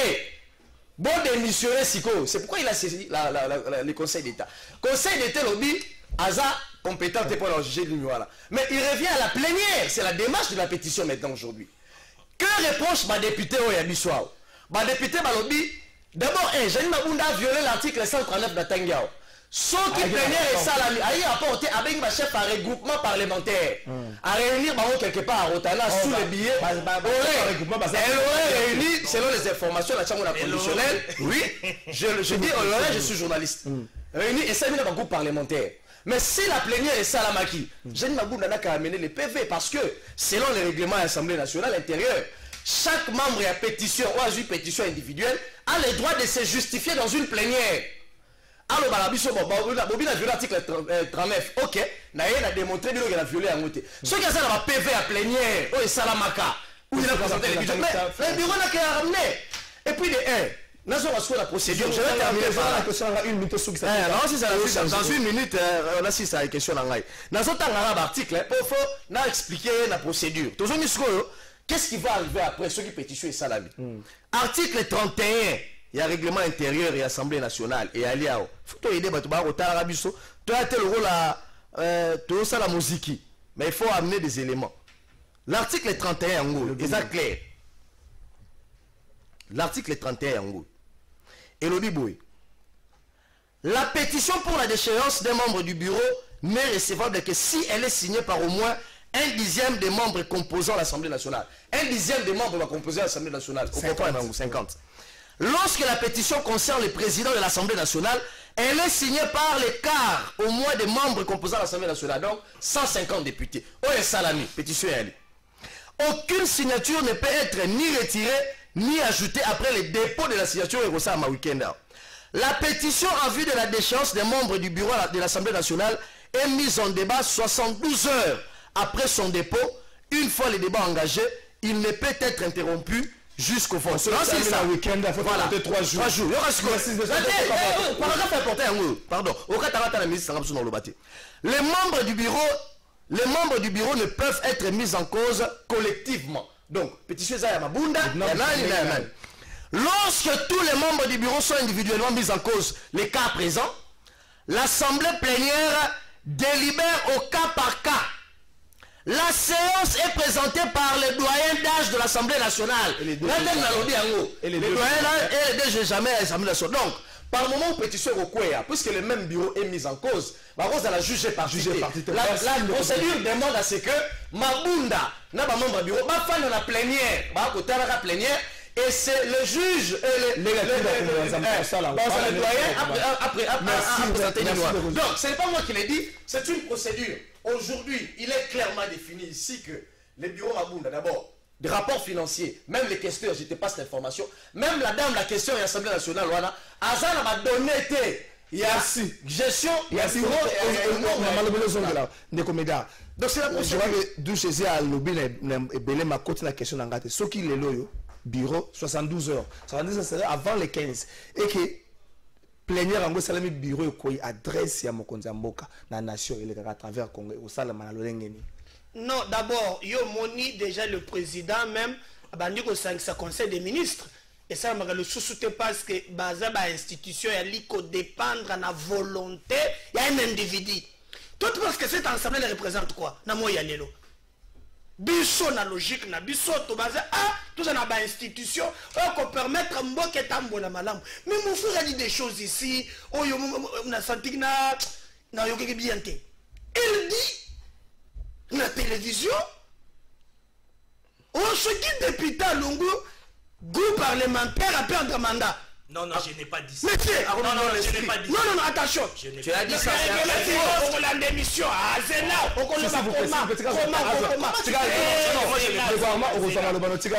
bon démissionner Siko. C'est pourquoi il a saisi le Conseil d'État. Conseil d'État lobby, Aza compétent pour le juger du voilà. Mais il revient à la plénière. C'est la démarche de la pétition maintenant aujourd'hui. Que reproche ma député Oyabiswao? Ma député Balobi, d'abord, Jeanne Mabunda a violé l'article 139 d'Atangiao. Ceux qui plénière et salami a apporté avec ma chef un regroupement parlementaire à réunir quelque part à Rotana sous les billets. Elle aurait réuni, selon les informations de la chambre conditionnelle, oui, je dis, je suis journaliste, réuni et ça un groupe parlementaire. Mais si la plénière est salamaki, Jeanne Mabunda n'a qu'à amener les PV parce que selon les règlements de l'Assemblée nationale intérieure, chaque membre à pétition ou à une pétition individuelle a le droit de se justifier dans une plénière. Alors, Bobine a violé l'article 39. Ok, il a démontré qu'il a violé un côté. Ceux qui ont un PV à plénière, ou Salamaka, où il a présenté les budgets, mais le bureau n'a qu'à ramener. Et puis, nous avons la procédure. Je vais terminer par une minute. Dans une minute, on a 6 à la question. Nous avons un article pour expliquer la procédure. Qu'est-ce qui va arriver après ceux qui pétitionnent et salami? Article 31. Il y a règlement intérieur et assemblée nationale et aliao. Faut aider la musique, mais il faut amener des éléments. L'article 31 en gros, c'est clair. L'article 31 en gros. Et le Biboui. La pétition pour la déchéance des membres du bureau n'est recevable que si elle est signée par au moins 1/10 des membres composant l'Assemblée nationale. 1/10 des membres va composer l'Assemblée nationale. 50. Lorsque la pétition concerne le président de l'Assemblée nationale, elle est signée par les quarts au moins des membres composant l'Assemblée nationale, donc 150 députés. Oye Salami, pétition est allée. Aucune signature ne peut être ni retirée ni ajoutée après le dépôt de la signature et ça à week-end. La pétition en vue de la déchéance des membres du bureau de l'Assemblée nationale est mise en débat 72 heures après son dépôt. Une fois le débat engagé, il ne peut être interrompu jusqu'au fond. C'est ça. Week-end, il faut compter 3 jours. 3 jours. Paragraphe important. Pardon. Les membres du bureau ne peuvent être mis en cause collectivement. Donc, pétition Zaya Mabunda, lorsque tous les membres du bureau sont individuellement mis en cause, les cas présents, l'assemblée plénière délibère au cas par cas. La séance est présentée par les doyens d'âge de l'Assemblée nationale. Les doyens et les DG jamais à l'Assemblée nationale. Donc, par le moment où pétition est au Kouéa, puisque le même bureau est mis en cause, la juger par la procédure demande à ce que Mabunda, n'a pas membre du bureau, ma femme dans la plénière, et c'est le juge et le doyen donc, ce n'est pas moi qui l'ai dit, c'est une procédure. Aujourd'hui, il est clairement défini ici que les bureaux Mabunda, d'abord, des rapports financiers, même les questeurs, je te passe l'information, même la dame, la question de l'Assemblée nationale, Azan m'a donné il y a gestion, il y a bureau, donc c'est la procédure. Je vois que d'où chez eux à lobby et belé ma côté la question d'engagé. Ce qui est loyo bureau 72 heures. 72 heures c'est avant les 15 et que plénière en salami bureau ko adresse ya mokonzi mboka na nation il est à travers Congo au salama na lolengeni. Non, d'abord, yo moni déjà le président même abandi ko sa conseil des ministres et ça m'a le sous-souté parce que baza ba institution ya liko dépendre à la volonté il y a un individu. Tout parce que cette assemblée représente quoi? Na moya lelo. Biso na logique na biso to baza tout ça na ba institution qu'on permettre mboka tambola malamu. Mais mon frère a dit des choses ici, oh yo na senti na yo ke bien té. Il dit la télévision, on se dit depuis ta longo, groupe parlementaire à perdre mandat. Non, non, je n'ai pas dit ça. Monsieur, je n'ai pas dit ça. Non, attention. Tu as dit ça. On a l'émission à Zena. On connaît pas comment.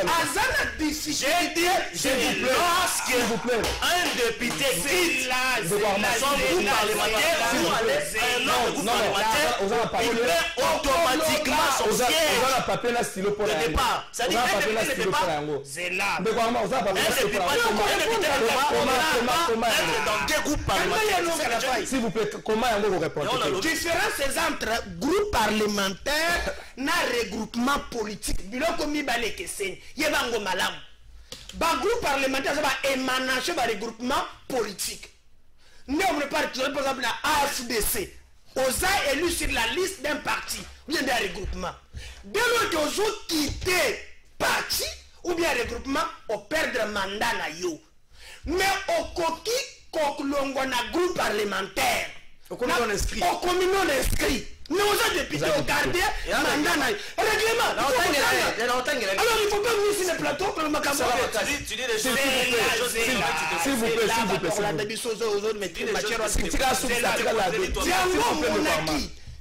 Azana décide. J'ai dit, lorsque un député quitte son groupe parlementaire, il perd automatiquement son siège de départ. C'est-à-dire un député Zena. S'il vous plaît, comment vous répondez? Différence entre groupe parlementaire na regroupement politique. Biloko mibale keseni. Yebango malamu. Ba groupe parlementaire, ça va émanation de regroupement politique. Nous, on ne parle pas, par exemple, la AFDC. Osa élu sur la liste d'un parti ou bien d'un regroupement. Dès lors que vous quittez parti ou bien regroupement, on perd le mandat na yo. Mais au coquille, on a un groupe parlementaire. Au communion inscrit. Au communion inscrit. Nous avons députés au gardien, mandat na yo. Règlement. Alors il ne faut pas venir sur le plateau pour le macabre. Tu dis les choses. S'il vous plaît,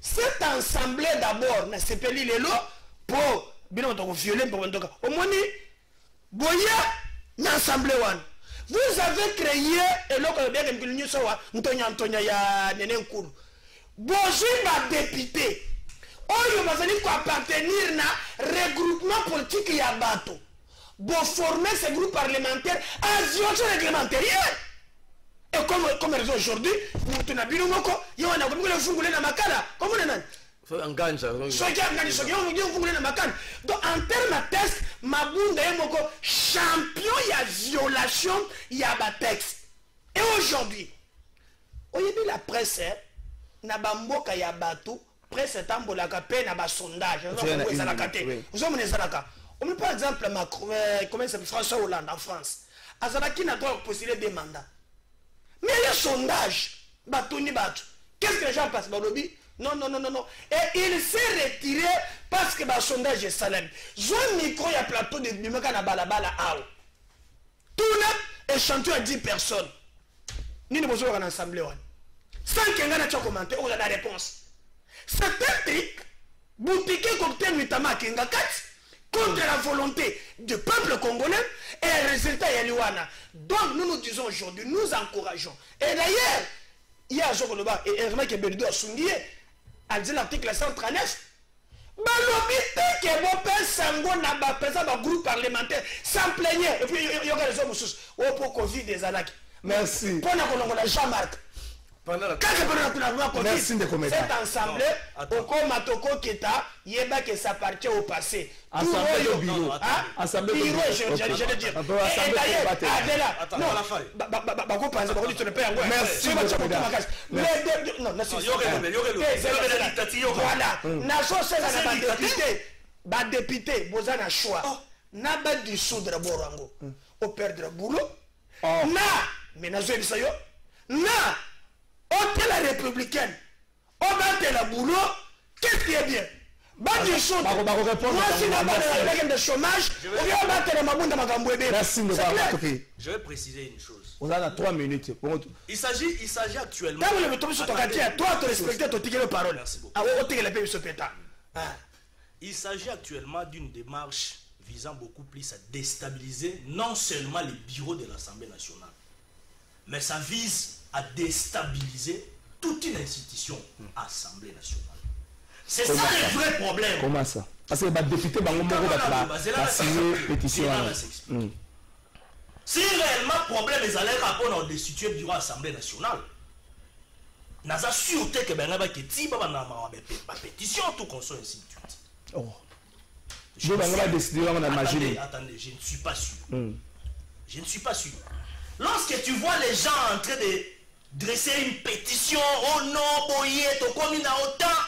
cette assemblée d'abord, c'est pas les lots pour bien violer pour au moins boya l'assemblée one. Vous avez créé et là que bien que nous soit Antonia ya nene nkuru. Bonjour ma député. Oyo bazali ko appartenir na regroupement politique ya bato. Pour former ce groupe parlementaire à violation réglementaire. Et comme raison aujourd'hui, nous tenons bien moko, il y a un comme le fungulé na makala. Comment on est en ganja. Donc en termes de test, Mabunda est moko champion il y a violation, il y a ba texte. Et aujourd'hui, au début la presse na bamboka ya bato, presse tambolaka pe na ba sondage. On met par exemple Macron, comment s'appelle François Hollande en France. Azalaki n'a droit de postuler des mandats. Mais les sondages, qu'est-ce que les gens passent dans le lobby? Non. Et il s'est retiré parce que le sondage est salem. J'ai un micro, il y a un plateau de Bimaka na balabala. Tout le échantillon à 10 personnes. Nous ne pouvons pas en assemblée. Sans qu'il y ait un commentaire, on a la réponse. C'est un truc, boutique cocktail notamment à Kingakat. Contre la volonté du peuple congolais et le résultat est Liwana. Donc nous disons aujourd'hui, nous encourageons. Et d'ailleurs, il y a un jour et heureusement que Bélido a souligné, a dit l'article 139, Balobité qui est bon père Sango n'a pas présent dans le groupe parlementaire sans plaigner. Et puis il y aura les hommes sous pour Covid des Alaki. Merci. Pour la Jean-Marc. Merci de commenter. Cette assemblée, au Matoko Keta, Yeba que ça appartient au passé. Assemblée de bureau. Assemblée de bureau. J'allais dire. Et d'ailleurs, attends, non, la faille. Merci. Voilà. Nation c'est député, Bozana choix. N'a pas du soudre Borango. Au perdre boulot. Na, mais n'a pas ça yo. Na. On est la républicaine, on bat la boulot, qu'est-ce qui est bien? Moi si on a de chômage, on va battre la mabunda magambouébé. Je vais préciser une chose. On a 3 minutes. Il s'agit actuellement. Toi, tu respectes ton ticket de parole. Merci beaucoup. Il s'agit actuellement d'une démarche visant beaucoup plus à déstabiliser non seulement les bureaux de l'Assemblée nationale, mais ça vise à déstabiliser toute une institution, Assemblée nationale. C'est ça le vrai problème. Comment ça? Parce que les députés vont signer pétition. Si réellement le problème est allé rapport à destituer le bureau de l'Assemblée nationale, nous avons sûreté que la pétition, tout qu'on soit ainsi de suite. Attendez, je ne suis pas sûr. Je ne suis pas sûr. Lorsque tu vois les gens en train de dresser une pétition, oh non, boyé, to comme il a autant,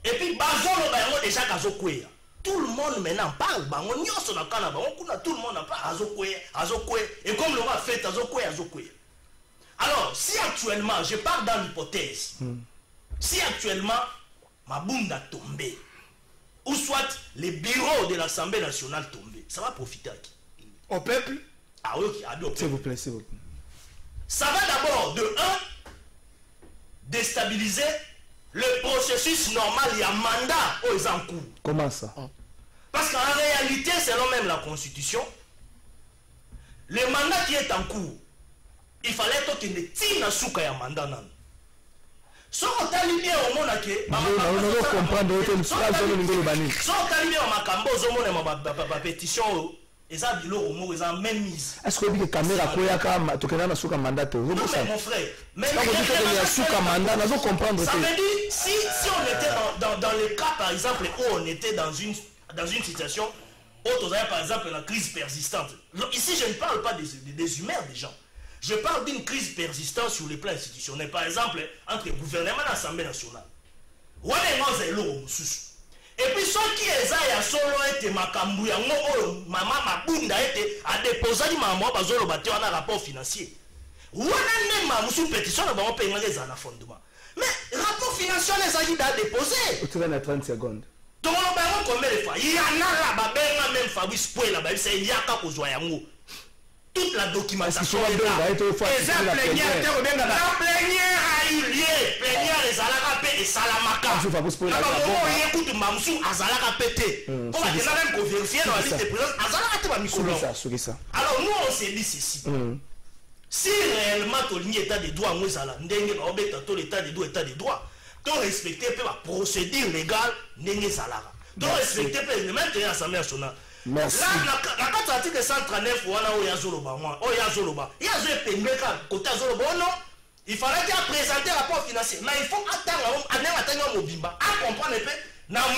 et puis bazolo bango déjà kazokwe. Tout le monde maintenant parle, bango nyoso na kana bango kuna tout le monde en parle azokwe et comme le roi fait azokwe. Alors, si actuellement, je pars dans l'hypothèse, si actuellement Mabunda tombé ou soit les bureaux de l'Assemblée nationale tombés, ça va profiter à qui? Au peuple. Ah oui, s'il vous plaît, s'il vous plaît. Ça va d'abord de 1 déstabiliser le processus normal, il y a un mandat aux en cours. Comment ça? Parce qu'en réalité, selon même la constitution, le mandat qui est en cours, il fallait qu'il ne tire souka un mandat. Si on t'a libéré au monde qui est pétition. Est-ce que la caméra a mandat? Non, mais mon frère, ça veut dire, si on était dans le cas, par exemple, où on était dans une situation Autres, par exemple, la crise persistante. Ici, je ne parle pas des humeurs des gens. Je parle d'une crise persistante sur les plans institutionnels. Par exemple, entre le gouvernement et l'Assemblée nationale. Et puis, ceux qui sont à solo et makambu, maman Mabunda a déposé un rapport financier. On a une pétition à payer les fondement. Mais rapport financier, les a déposé. Tu vas 30 secondes. Donc, on a combien de fois? Il y en a même Fabrice Poué là-bas, c'est il y a qu'à toute la documentation est là. La plénière a eu lieu. Plénière les Alaka et Salamaka. Écoute, Mamsou, Azalaka pété. On va même vérifier dans la liste des présents. Azalaka. Alors, nous, on s'est dit ceci. Si réellement ton état de droit, nous allons l'état de droit, état de droit, donc respecter la procédure légale, donc respecter le même de l'Assemblée nationale. Merci. La carte article 139, il fallait qu'il a présenté un rapport financier. Mais il faut attendre à Mobimba. À comprendre un peu. Merci.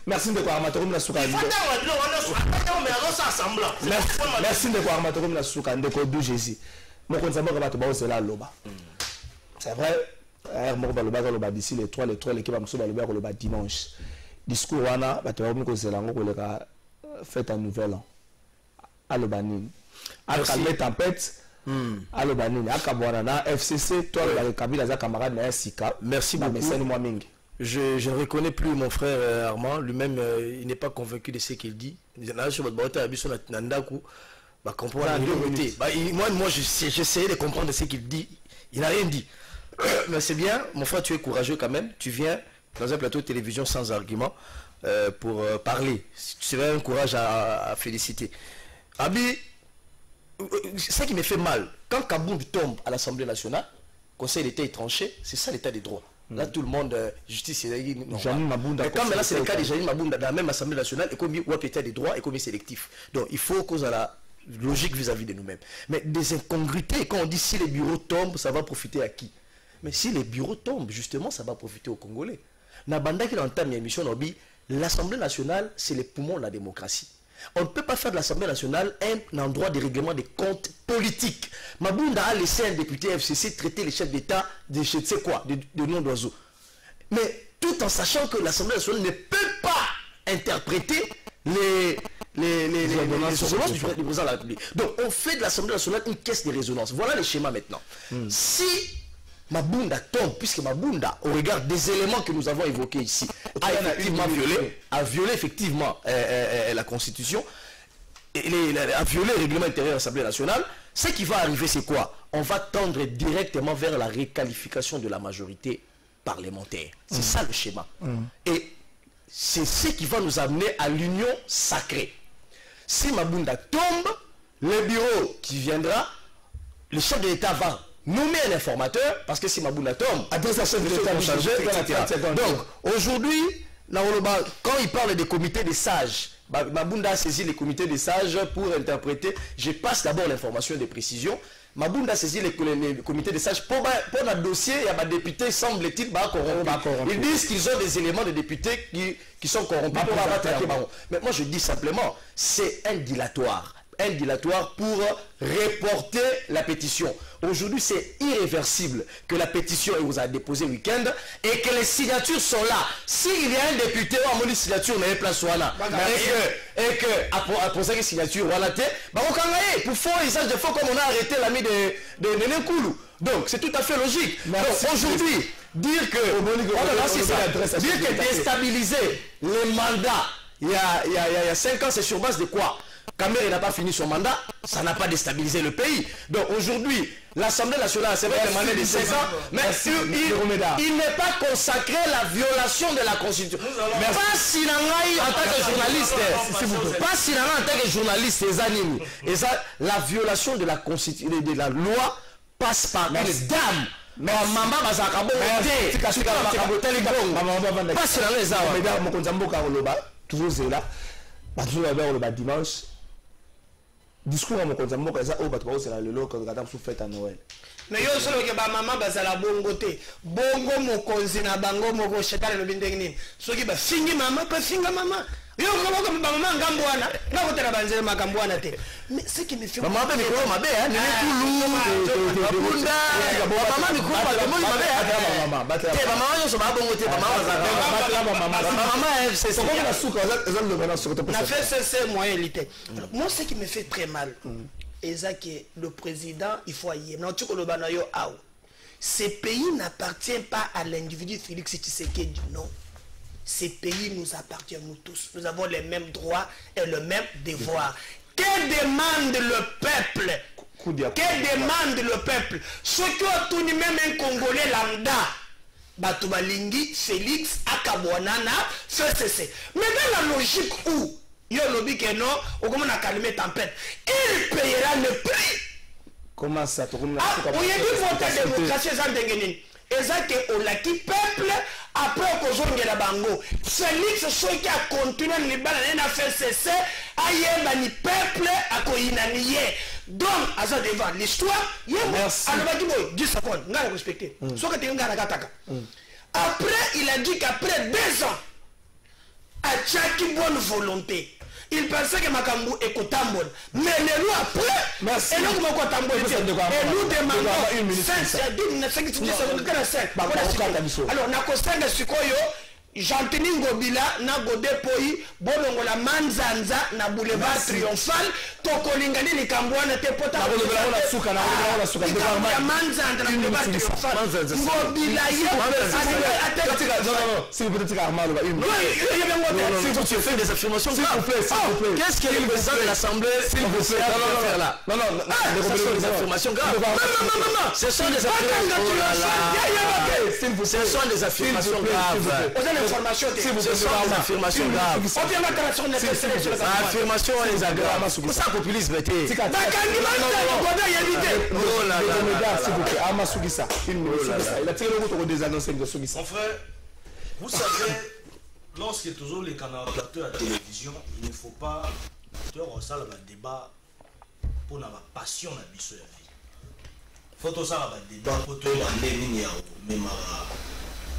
Merci de quoi Armatorum la souka. Merci de quoi Armatorum la souka. Ndeko du Jésus. Mon consommateur va te balancer là loba. C'est vrai. D'ici les 3 l'équipe va me le dimanche. Discours wana va te voir que c'est là on va faire un nouvel an. À l'Obanine. À calmer tempête. À l'Obanine. À Kabouana FCC. Toi le Kabila za camarade na Sika. Merci beaucoup. Je ne reconnais plus mon frère Armand. Lui-même, il n'est pas convaincu de ce qu'il dit. Moi, j'essayais de comprendre ce qu'il dit. Il n'a rien dit. Mais c'est bien, mon frère, tu es courageux quand même. Tu viens dans un plateau de télévision sans argument pour parler. C'est un courage à féliciter. Abi, ce qui me fait mal, quand Kabound tombe à l'Assemblée nationale, Conseil d'État est tranché, c'est ça l'état des droits. Là, tout le monde, justice, mais quand maintenant c'est le cas de Janine Mabunda dans la même Assemblée nationale, et comme il y a état des droits et comme sélectif. Donc il faut qu'on ait la logique vis-à-vis de nous-mêmes. Mais des incongruités, quand on dit si les bureaux tombent, ça va profiter à qui? Mais si les bureaux tombent, justement, ça va profiter aux Congolais. Nabanda qui entame l'émission, l'Assemblée nationale, c'est les poumons de la démocratie. On ne peut pas faire de l'Assemblée nationale un endroit de règlement des comptes politiques. Mabunda a laissé un député FCC traiter les chefs d'État de je ne sais quoi, de nom d'oiseau. Mais tout en sachant que l'Assemblée nationale ne peut pas interpréter les ordonnances du président de la République. Donc on fait de l'Assemblée nationale une caisse de résonance. Voilà le schéma maintenant. Si Mabunda tombe, puisque Mabunda, au regard des éléments que nous avons évoqués ici, a violé effectivement la Constitution, a violé le règlement intérieur de l'Assemblée nationale, ce qui va arriver, c'est quoi? On va tendre directement vers la réqualification de la majorité parlementaire. C'est ça le schéma. Et c'est ce qui va nous amener à l'union sacrée. Si Mabunda tombe, le bureau qui viendra, le chef de l'État va nommer un informateur, parce que si Mabunda tombe, donc aujourd'hui, quand il parle des comités des sages, Mabunda a saisi les comités des sages pour interpréter. Je passe d'abord l'information de précision. Mabunda a saisi les comités des sages pour un dossier. Il y a des députés, semble-t-il, corrompus. Ils disent qu'ils ont des éléments de députés qui sont corrompus pour attaquer Baron. Mais moi je dis simplement, c'est un dilatoire. Un dilatoire pour reporter la pétition. Aujourd'hui, c'est irréversible que la pétition vous a déposé le week-end et que les signatures sont là. S'il y a un député ou un signature, mais place là, et que après cette signature, voilà, pour faire usage de faux comme on a arrêté l'ami de Néné Koulou. Donc, c'est tout à fait logique. Donc, aujourd'hui, dire que déstabiliser les mandats il y a 5 ans, c'est sur base de quoi? Kamere n'a pas fini son mandat, ça n'a pas déstabilisé le pays. Donc aujourd'hui, l'Assemblée nationale, c'est vrai qu'elle demandé de 16 ans, mais il n'est pas consacré à la violation de la Constitution. Pas si en tant que journaliste, pas si en tant que journaliste, la violation de la Constitution, de la loi passe par une dame. Mais maman bazakabo pas si les armes. Toujours là, toujours le dimanche. discours à mon compte, moi, ça, c'est la lelo quand on fête à Noël. Mais yo solo ke ba mama bazala bongo te. Bongo mokonzi na bango moko shetani lo bindengini. Soki ba fingi mama pa finga mama. Yo ko ba mama ngambwana, ngako tena banzele makambwana te. Mais ce qui me fait maman be ko mabe hein, ni kulu. Babunda. Maman ni ko ba mo mabe hein. Maman te maman yo so ba bongo te maman bazala. Maman c'est ça. Comment la souka, ça le bana souka te. Na fait c'est moyen lité. Moi ce qui me fait très mal. Et ça que le président, il faut y aller. Ce pays n'appartient pas à l'individu Félix Tshisekedi, non. Ce pays nous appartient, nous tous. Nous avons les mêmes droits et le même devoir. Que demande le peuple? Que demande le peuple? Ce qui a tout même un Congolais lambda. Batubalingi, Félix, Akabouanana, FCC. Mais dans la logique où yo lobby que non, au comment on a calmé tempête, il payera le prix. Comment ça? Ah, oui, il faut la démocratie, ça dégaine. Et ça que on l'a qui peuple après qu'on zonge la bango. Félix ceux qui a continué les balles n'a fait cesser ailleurs ni peuple à koinanier. Donc à ça devant l'histoire, alors va dire 10 secondes, on va respecter. Soit que tu as kataka. Après il a dit qu'après 2 ans à chaque bonne volonté. Il pensait que Makambu est Kotambon. Mais les lois après, et nous comme Kotambon, et nous demandons 5 alors, na Kostanga Sikoyo, Jantini Ngobila, na Godepoi, Bolongo la Manzanza, na Boulevard Triomphal, Tokolingani ni Kambouana, te pota. Na Manzanza, na Boulevard Triomphal. Ngobila, si vous pouvez Armando, tu fais des affirmations graves. Qu'est-ce que le président de l'Assemblée faire là? Non, ce sont des affirmations graves. Non, ce sont des affirmations graves. Information, ce sont des affirmations graves. Affirmation les aggraves. C'est ça populisme. Mon frère, vous savez, lorsque toujours les candidateurs à la télévision, il ne faut pas ça le débat pour la passion de la vie. Il faut tout ça le débat pour tout le même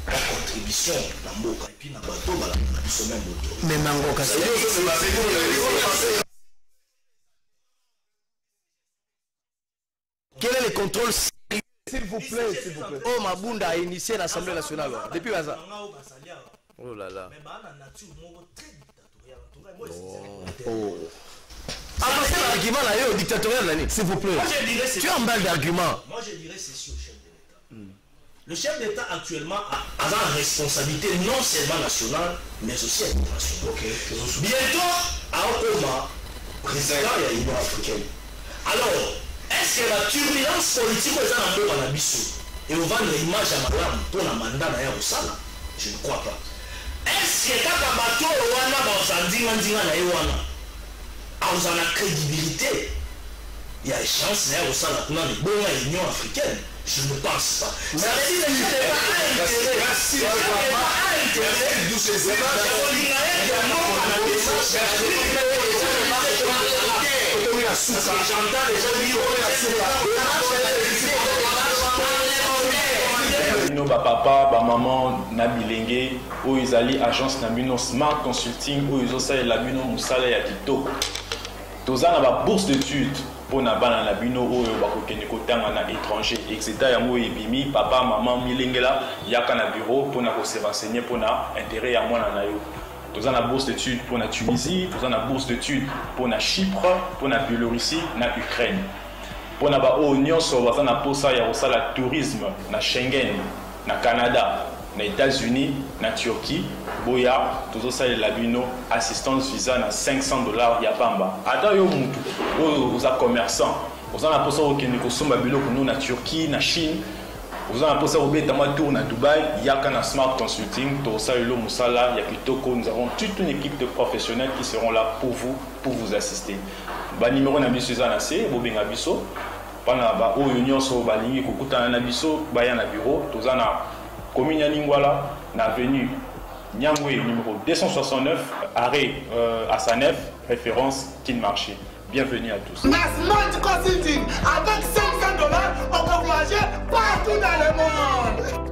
la contribution dans Mboka et puis dans bateau la biso même moto. Mais Mangoka quel est le contrôle? S'il vous plaît. Oh Mabunda a initié l'Assemblée nationale depuis Baza. Oh là là. Argument là, yo dictatorial là, s'il vous plaît. Tu as un bal d'arguments. Moi je dirais c'est au chef de l'État. Le chef d'État actuellement a la responsabilité non seulement nationale, mais aussi internationale. Bientôt, à Okoma, président de l'Union africaine. Alors, est-ce que la turbulence politique est en train de Bissou et on va l'image à madame pour la mandat au Sala? Je ne crois pas. Est-ce que quand on bateau au Wana, on a la crédibilité? Il y a des chances au Sala pour l'Union africaine. Je ne pense pas. Ça veut dire que ce n'est pas Nos papa, maman, Nabilenge, où ils allaient agence Nabino Smart Consulting, où ils ont ça la bino Moussala ya Kito. Tous ans la bourse d'études pour na bana na bino oyo bakokende kotanga na étranger etc. yango ebimi papa maman milengela yaka na bureau pour na ko se renseigner pour na intérêt ya mwana na yo. Tous ans la bourse d'études pour na Tunisie, tous ans la bourse d'études pour na Chypre, pour na Biélorussie, na Ukraine. Pour na ba o nyonso baza na posa ya kosala tourisme na Schengen, na Canada, na États-Unis, na Turquie, boya tous ça la bino assistance visa na $500 ya pamba. Ata yo mutu aux commerçants, aux en posa au Kenya kosomba biloko nous na Turquie, na Chine, aux en posa au betama tour na Dubaï, yaka na Smart Consulting, tout ça le musala ya kitoko, nous avons toute une équipe de professionnels qui seront là pour vous assister. Ba numéro na biso za na C, bo benga biso. Pana ba o union so ba lingi kokuta na biso, ba ya na bureau, tous na commune ya Lingwala, na avenue Nyangwe, numéro 269, arrêt à Sanef, référence Kinmarché. Bienvenue à tous. Nasmart Consulting, avec $500, on peut voyager partout dans le monde.